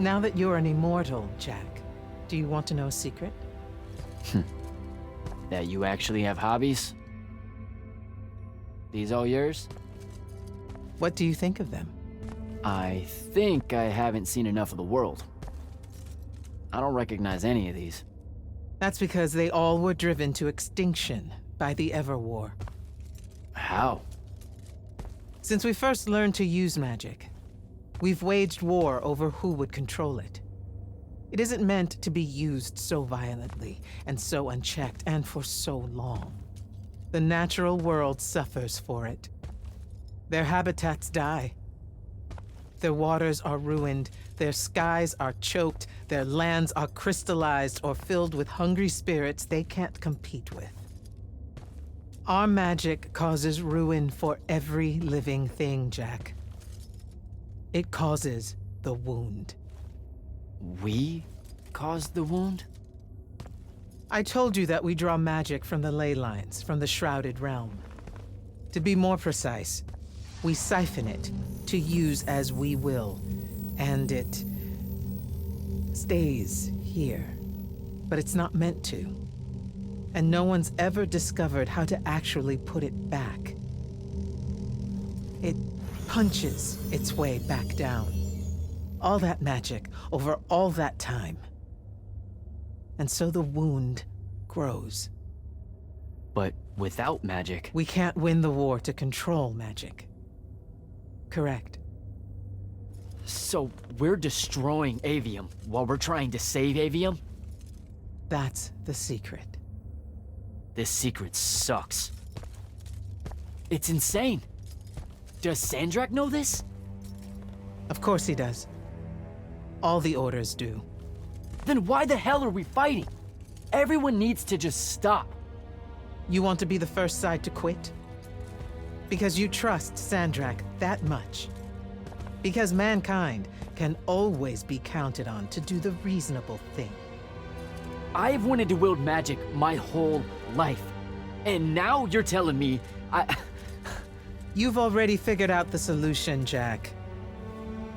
Now that you're an immortal, Jack, do you want to know a secret?
That you actually have hobbies? These all yours?
What do you think of them?
I think I haven't seen enough of the world. I don't recognize any of these.
That's because they all were driven to extinction by the Everwar.
How?
Since we first learned to use magic, we've waged war over who would control it. It isn't meant to be used so violently and so unchecked and for so long. The natural world suffers for it. Their habitats die. Their waters are ruined, their skies are choked, their lands are crystallized or filled with hungry spirits they can't compete with. Our magic causes ruin for every living thing, Jack. It causes the wound.
We caused the wound?
I told you that we draw magic from the ley lines, from the Shrouded Realm. To be more precise, we siphon it to use as we will, and it stays here. But it's not meant to. And no one's ever discovered how to actually put it back. It punches its way back down. All that magic over all that time. And so the wound grows.
But without magic...
We can't win the war to control magic. Correct.
So we're destroying Avium while we're trying to save Avium?
That's the secret.
This secret sucks. It's insane. Does Sandrak know this?
Of course he does. All the Orders do.
Then why the hell are we fighting? Everyone needs to just stop.
You want to be the first side to quit? Because you trust Sandrak that much. Because mankind can always be counted on to do the reasonable thing.
I've wanted to wield magic my whole life. And now you're telling me
You've already figured out the solution, Jack.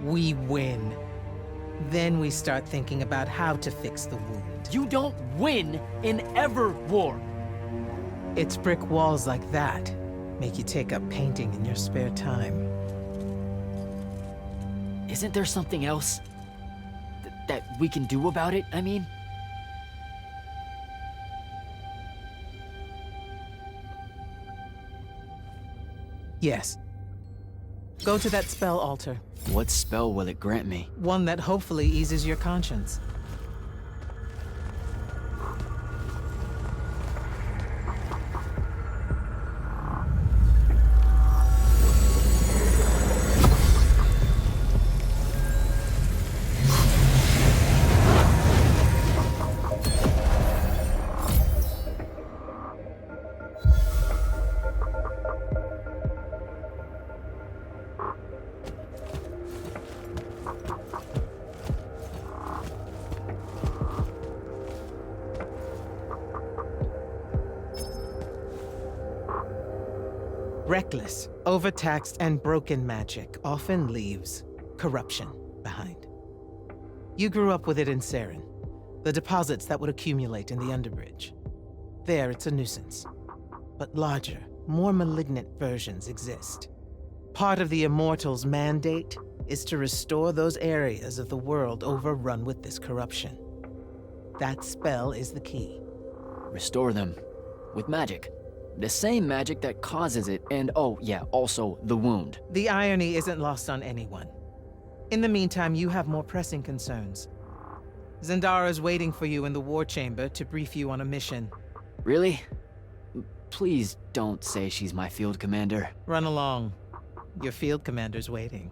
We win. Then we start thinking about how to fix the wound.
You don't win in Everwar.
It's brick walls like that make you take up painting in your spare time.
Isn't there something else that we can do about it, I mean?
Yes. Go to that spell altar.
What spell will it grant me?
One that hopefully eases your conscience. Reckless, overtaxed, and broken magic often leaves corruption behind. You grew up with it in Saren, the deposits that would accumulate in the Underbridge. There, it's a nuisance. But larger, more malignant versions exist. Part of the Immortals' mandate is to restore those areas of the world overrun with this corruption. That spell is the key.
Restore them. With magic. The same magic that causes it, and oh yeah, also the wound.
The irony isn't lost on anyone. In the meantime, you have more pressing concerns. Zendara's waiting for you in the war chamber to brief you on a mission.
Really? Please don't say she's my field commander.
Run along. Your field commander's waiting.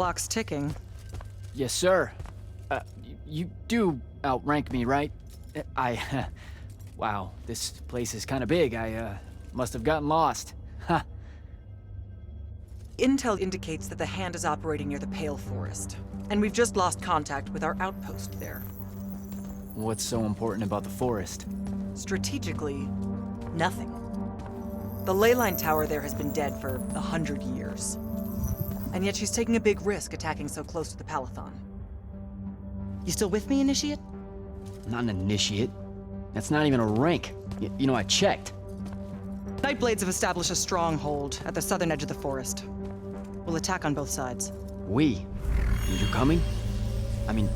clock's ticking.
Yes, sir. You do outrank me, right? Wow, this place is kind of big. I must have gotten lost. Ha.
Intel indicates that the Hand is operating near the Pale Forest, and we've just lost contact with our outpost there.
What's so important about the forest?
Strategically, nothing. The ley line tower there has been dead for 100 years. And yet she's taking a big risk attacking so close to the Palathon. You still with me, Initiate?
Not an initiate. That's not even a rank. You know, I checked.
Nightblades have established a stronghold at the southern edge of the forest. We'll attack on both sides.
We? You're coming? I mean,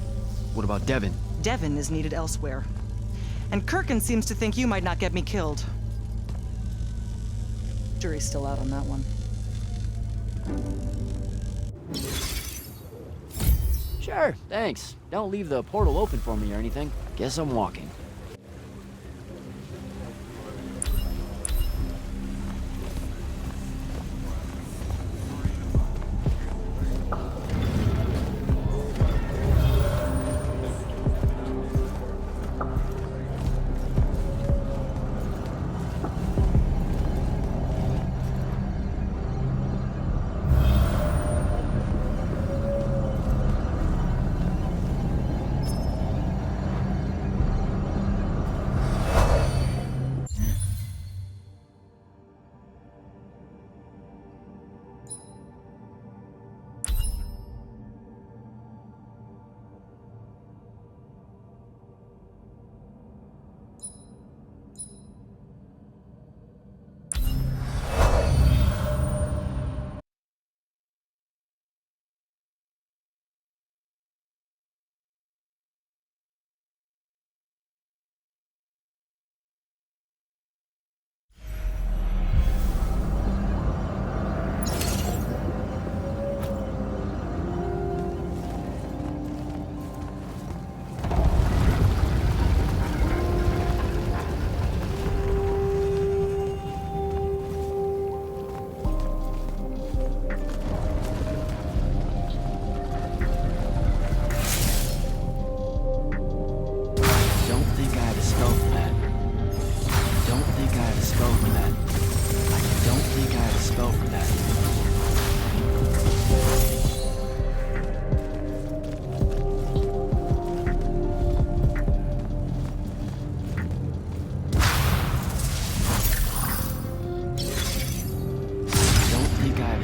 what about Devin?
Devin is needed elsewhere. And Kirkin seems to think you might not get me killed. Jury's still out on that one.
Sure, thanks. Don't leave the portal open for me or anything. Guess I'm walking.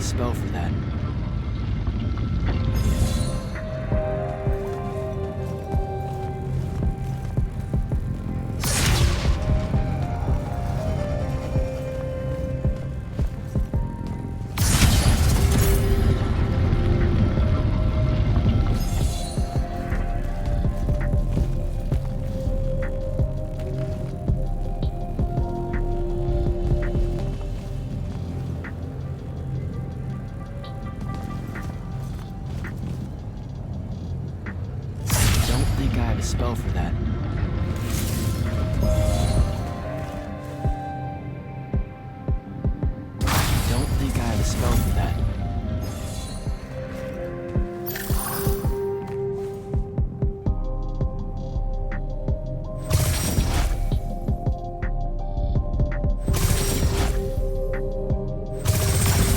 Spell for that. Spell for that. Don't think I have a spell for that.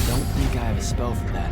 Don't think I have a spell for that.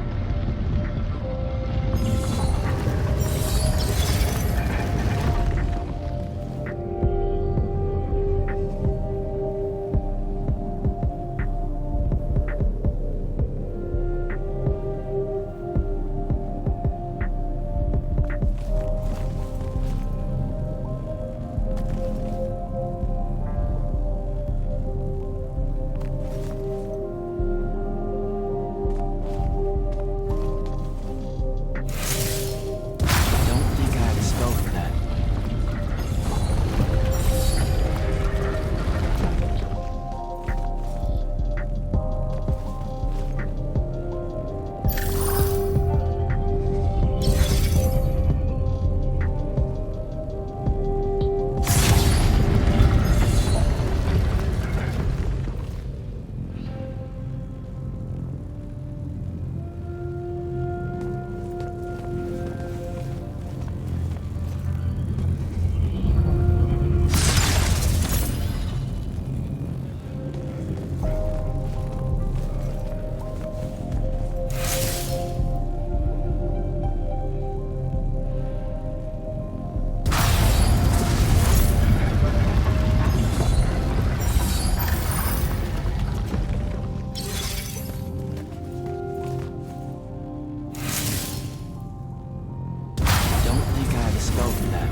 spell for that.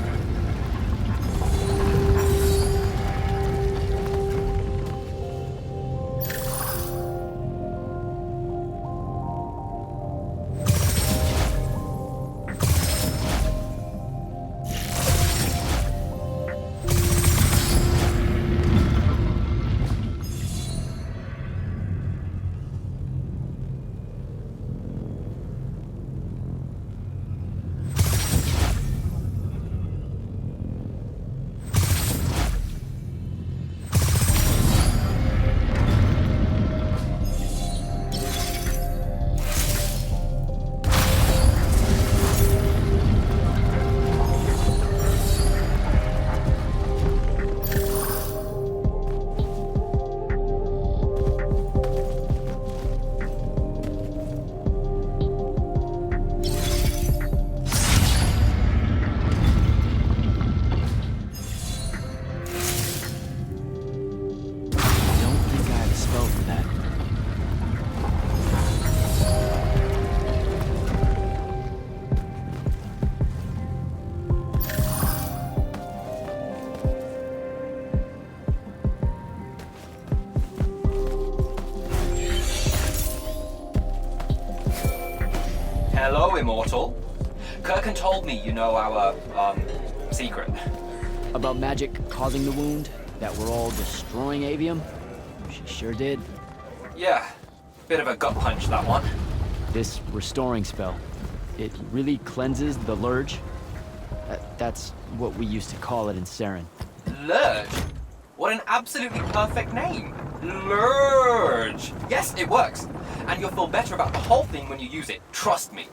Hello, Immortal. Kirkin told me you know our, secret.
About magic causing the wound, that we're all destroying Avium? She sure did.
Yeah, bit of a gut punch, that one.
This restoring spell, it really cleanses the Lurge? That's what we used to call it in Saren.
Lurge? What an absolutely perfect name. Lurge! Yes, it works. And you'll feel better about the whole thing when you use it. Trust me.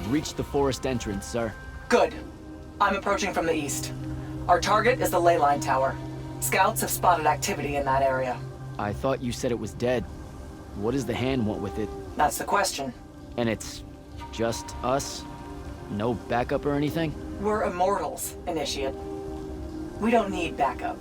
I've reached the forest entrance, sir.
Good. I'm approaching from the east. Our target is the ley line tower. Scouts have spotted activity in that area.
I thought you said it was dead. What does the hand want with it?
That's the question.
And it's just us? No backup or anything?
We're Immortals, Initiate. We don't need backup.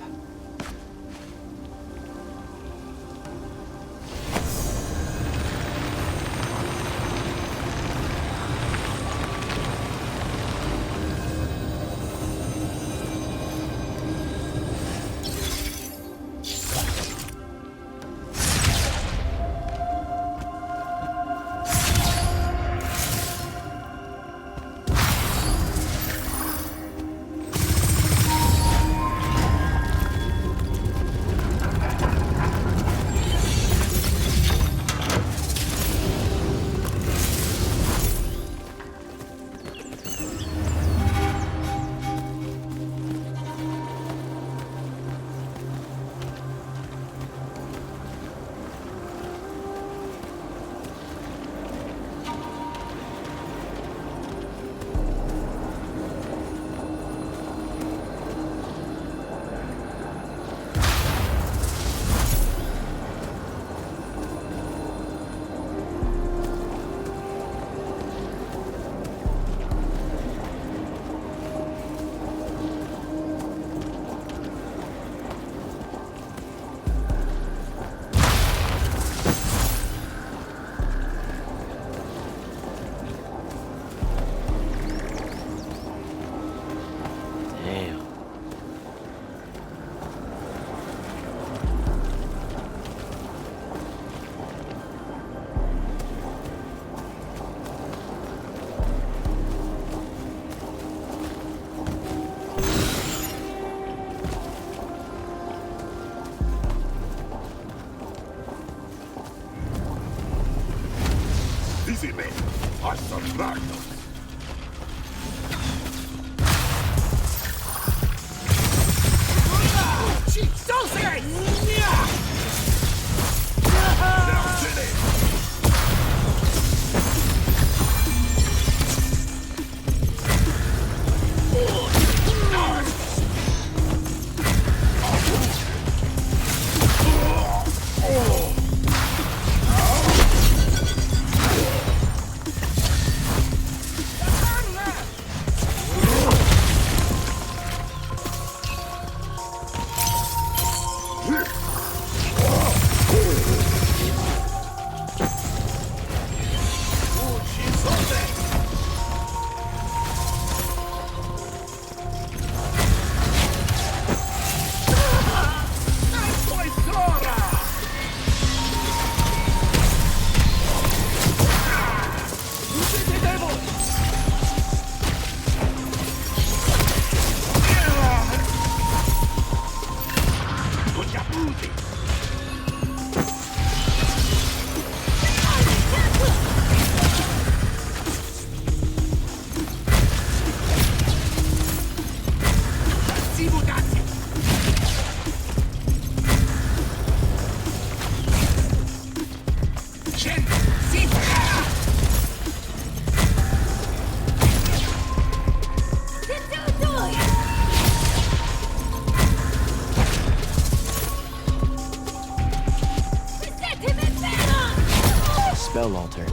Spell altar.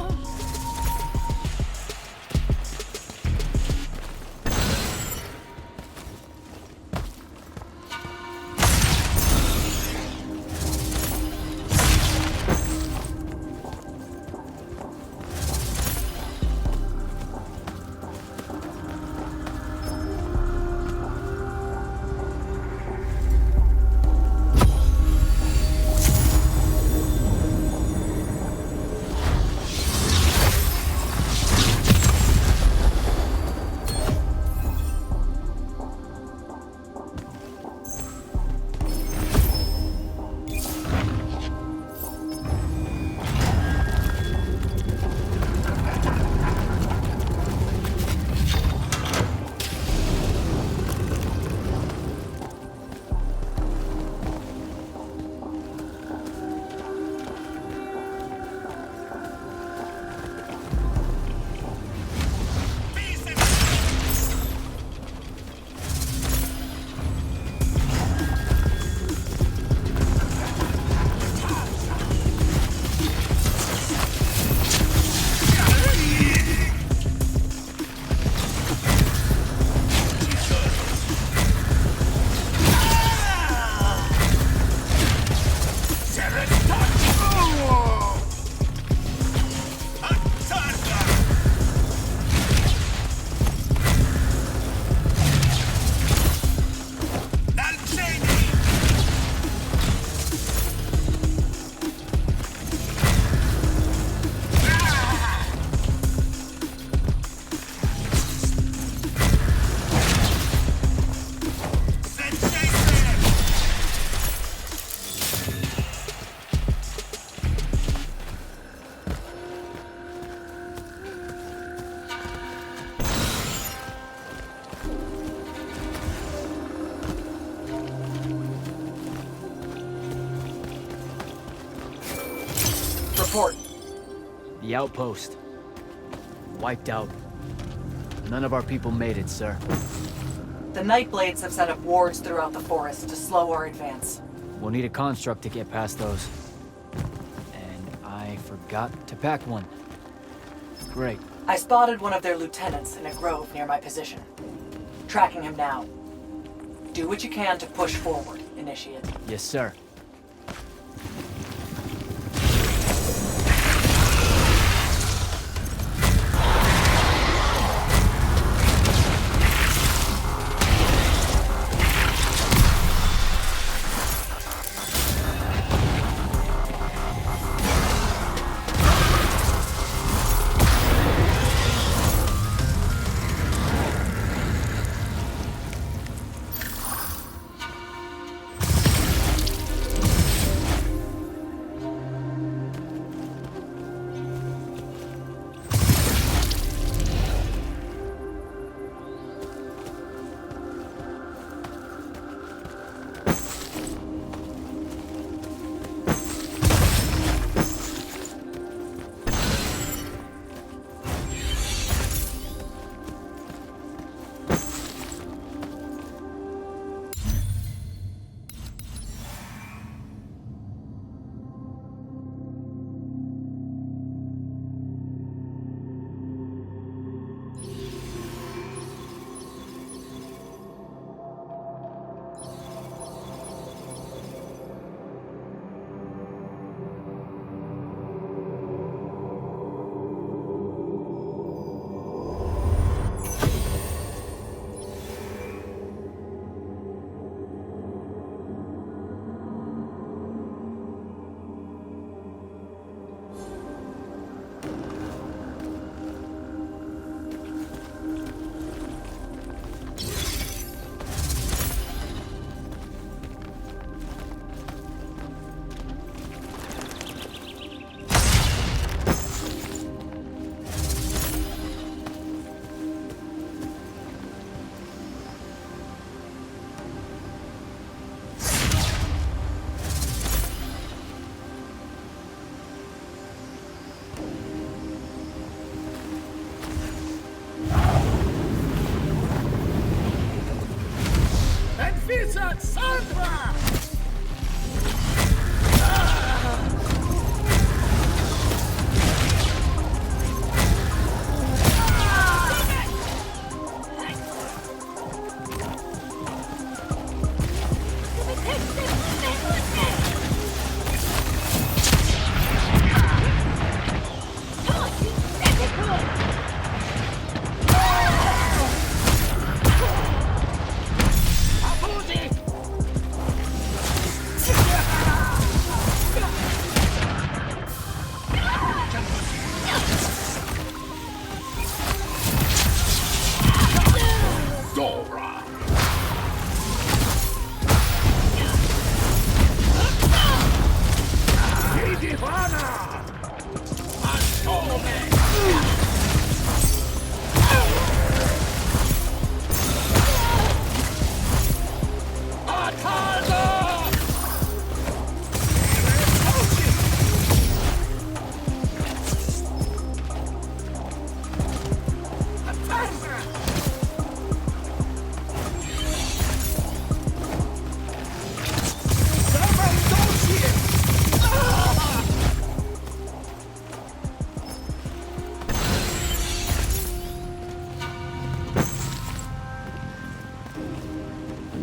Report.
The outpost. Wiped out. None of our people made it, sir.
The Nightblades have set up wards throughout the forest to slow our advance.
We'll need a construct to get past those. And I forgot to pack one. Great.
I spotted one of their lieutenants in a grove near my position. Tracking him now. Do what you can to push forward, Initiate.
Yes, sir.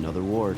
Another ward.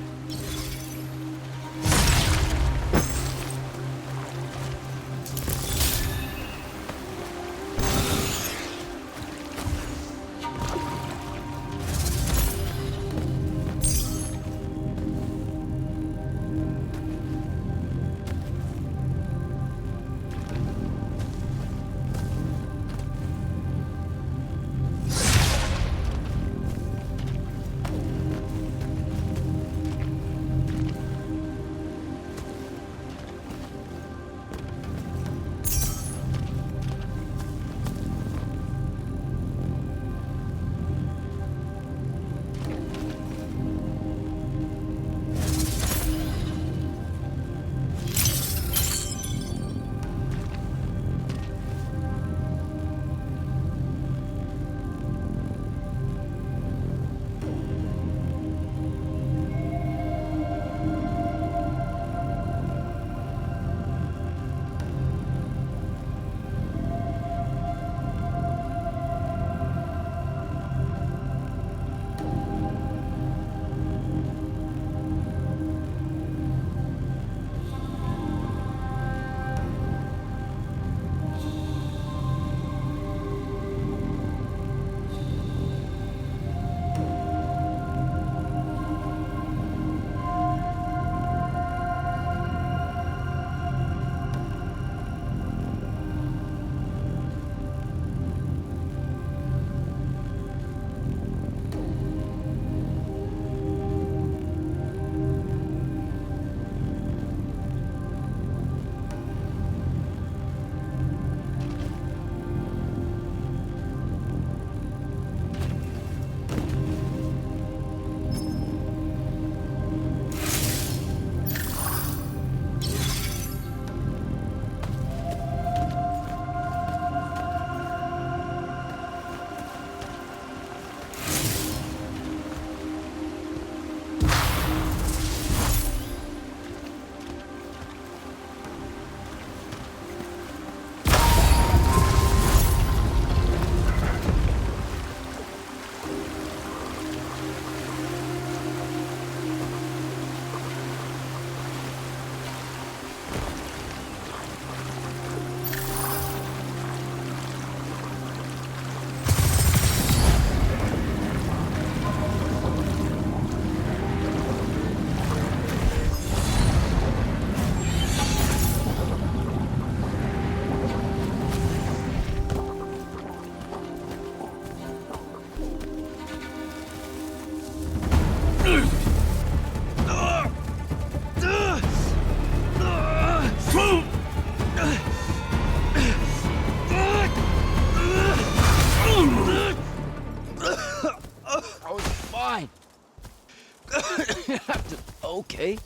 Okay.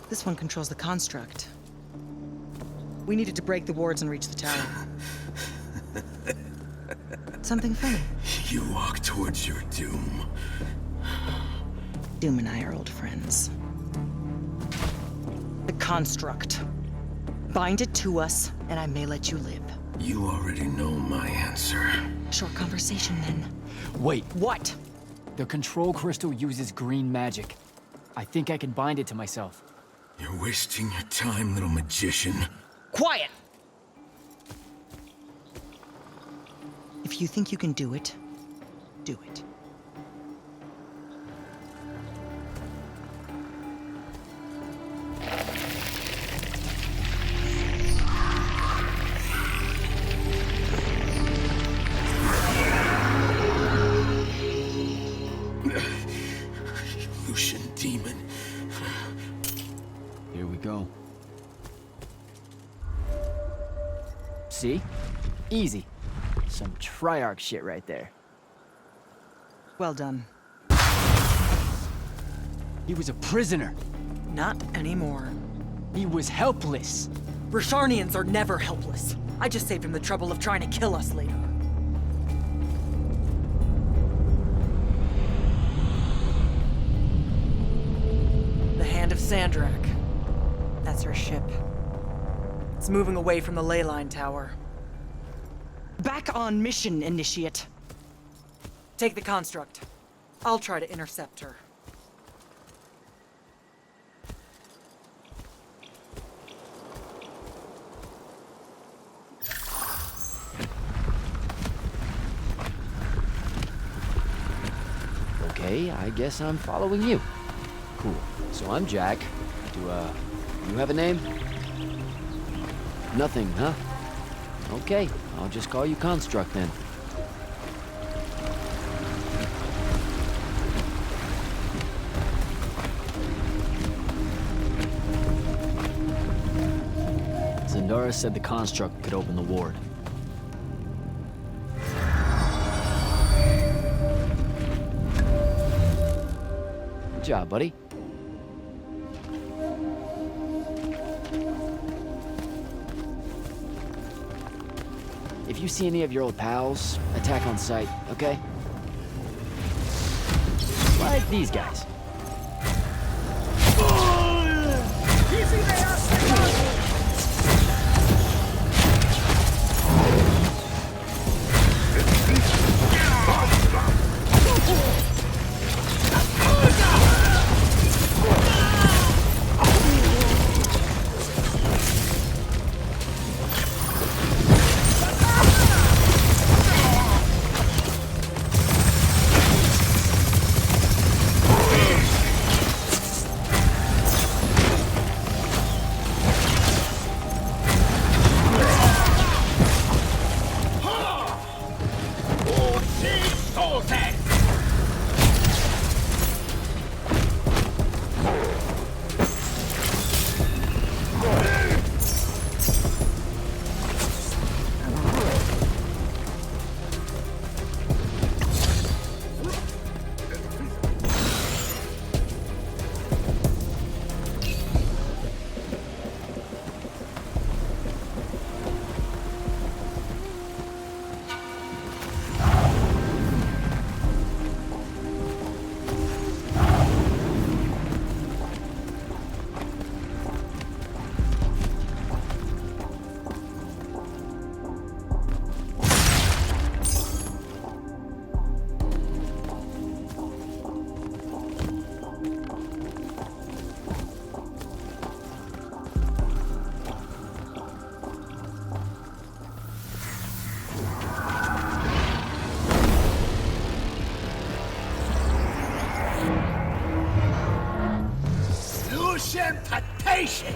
This one controls the construct. We needed to break the wards and reach the tower. Something funny.
You walk towards your doom.
Doom and I are old friends. The construct. Bind it to us, and I may let you live.
You already know my answer.
Short conversation, then.
Wait,
What?
the control crystal uses green magic. I think I can bind it to myself.
You're wasting your time, little magician.
Quiet! If you think you can do it, do it.
Lucian demon.
Here we go. See? Easy. Some Triarch shit right there.
Well done.
He was a prisoner.
Not anymore.
He was helpless.
Rasharnians are never helpless. I just saved him the trouble of trying to kill us later. The Hand of Sandrak. That's her ship. It's moving away from the ley line tower. Back on mission, Initiate. Take the construct. I'll try to intercept her.
Okay, I guess I'm following you. Cool. So I'm Jack. Do, you have a name? Nothing, huh? Okay, I'll just call you Construct then. Zendara said the Construct could open the ward. Good job, buddy. If you see any of your old pals, attack on sight, okay? Like these guys.
Lucian Patation!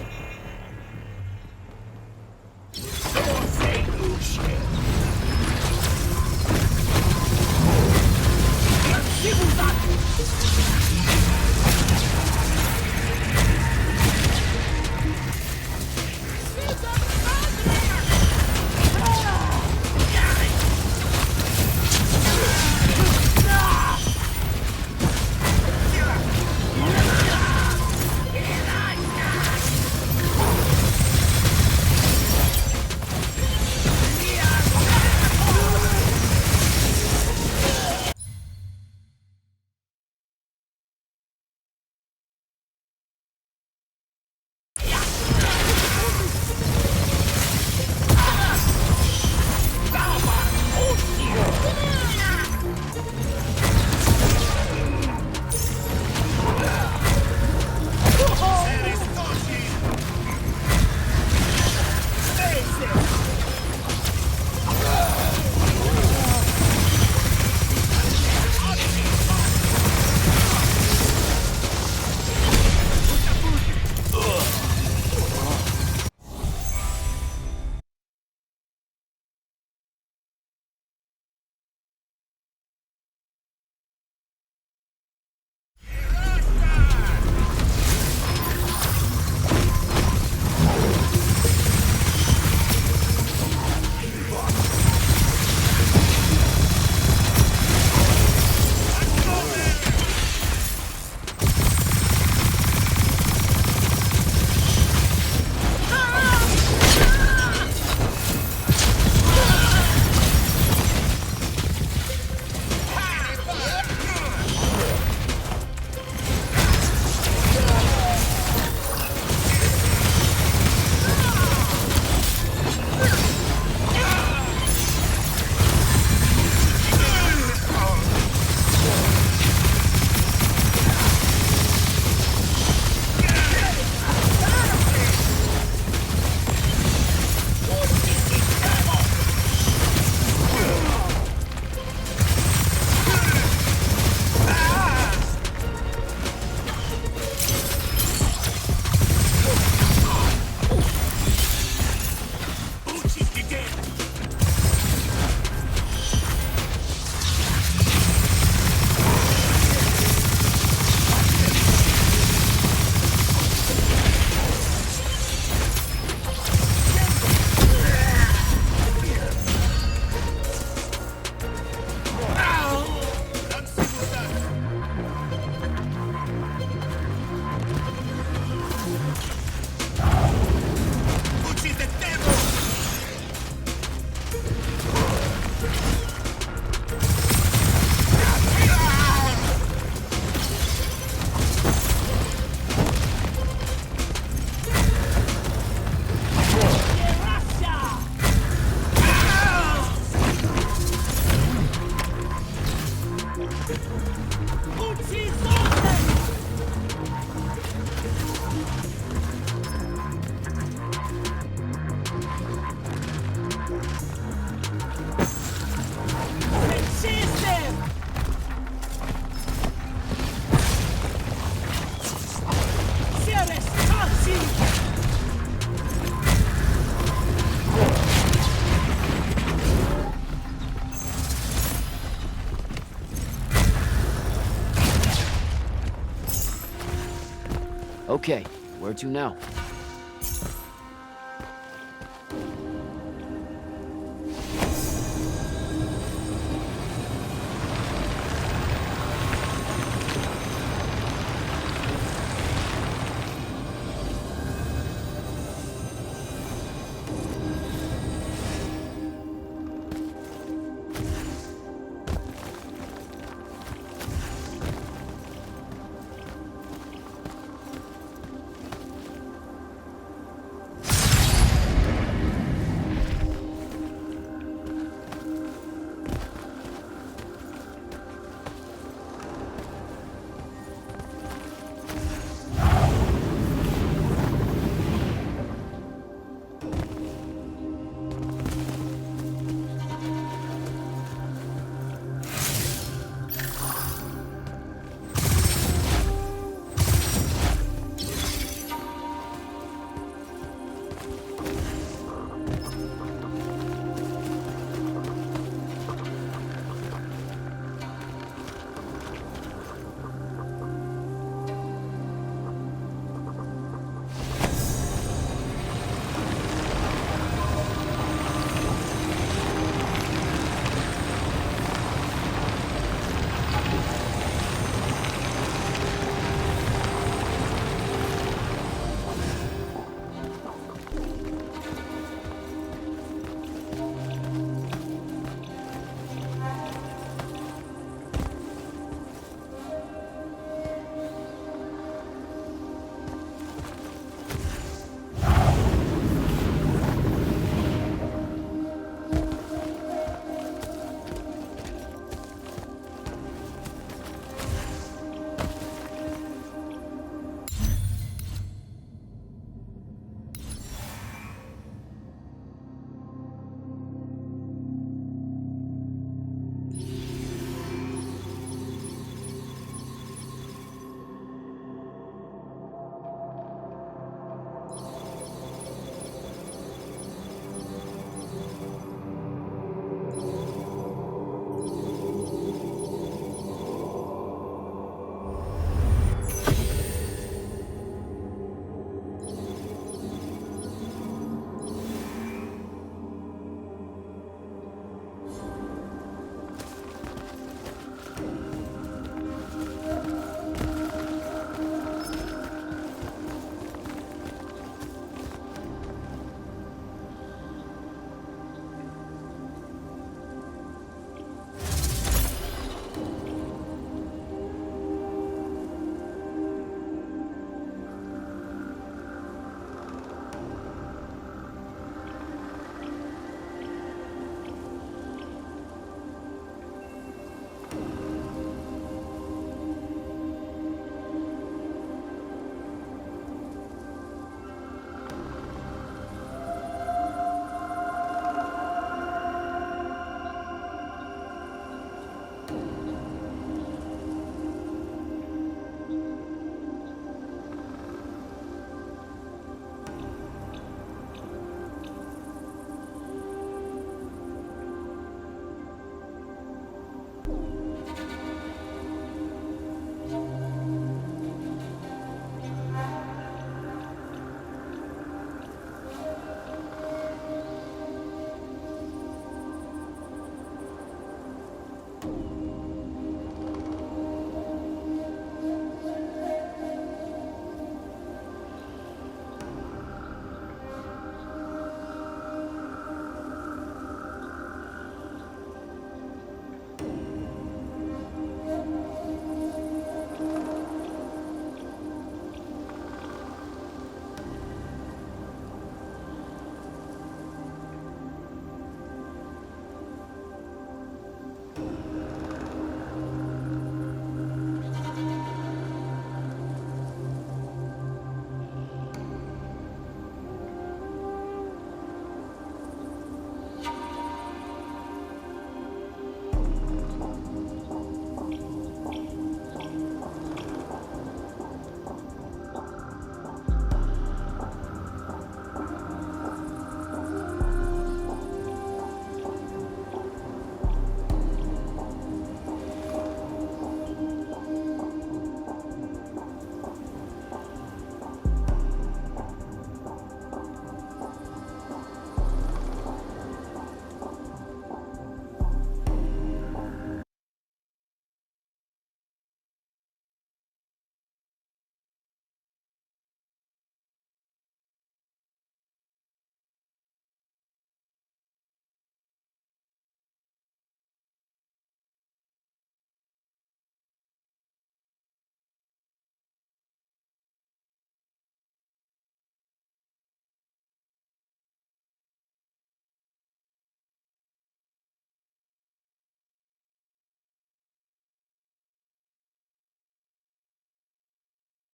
Okay, where to now?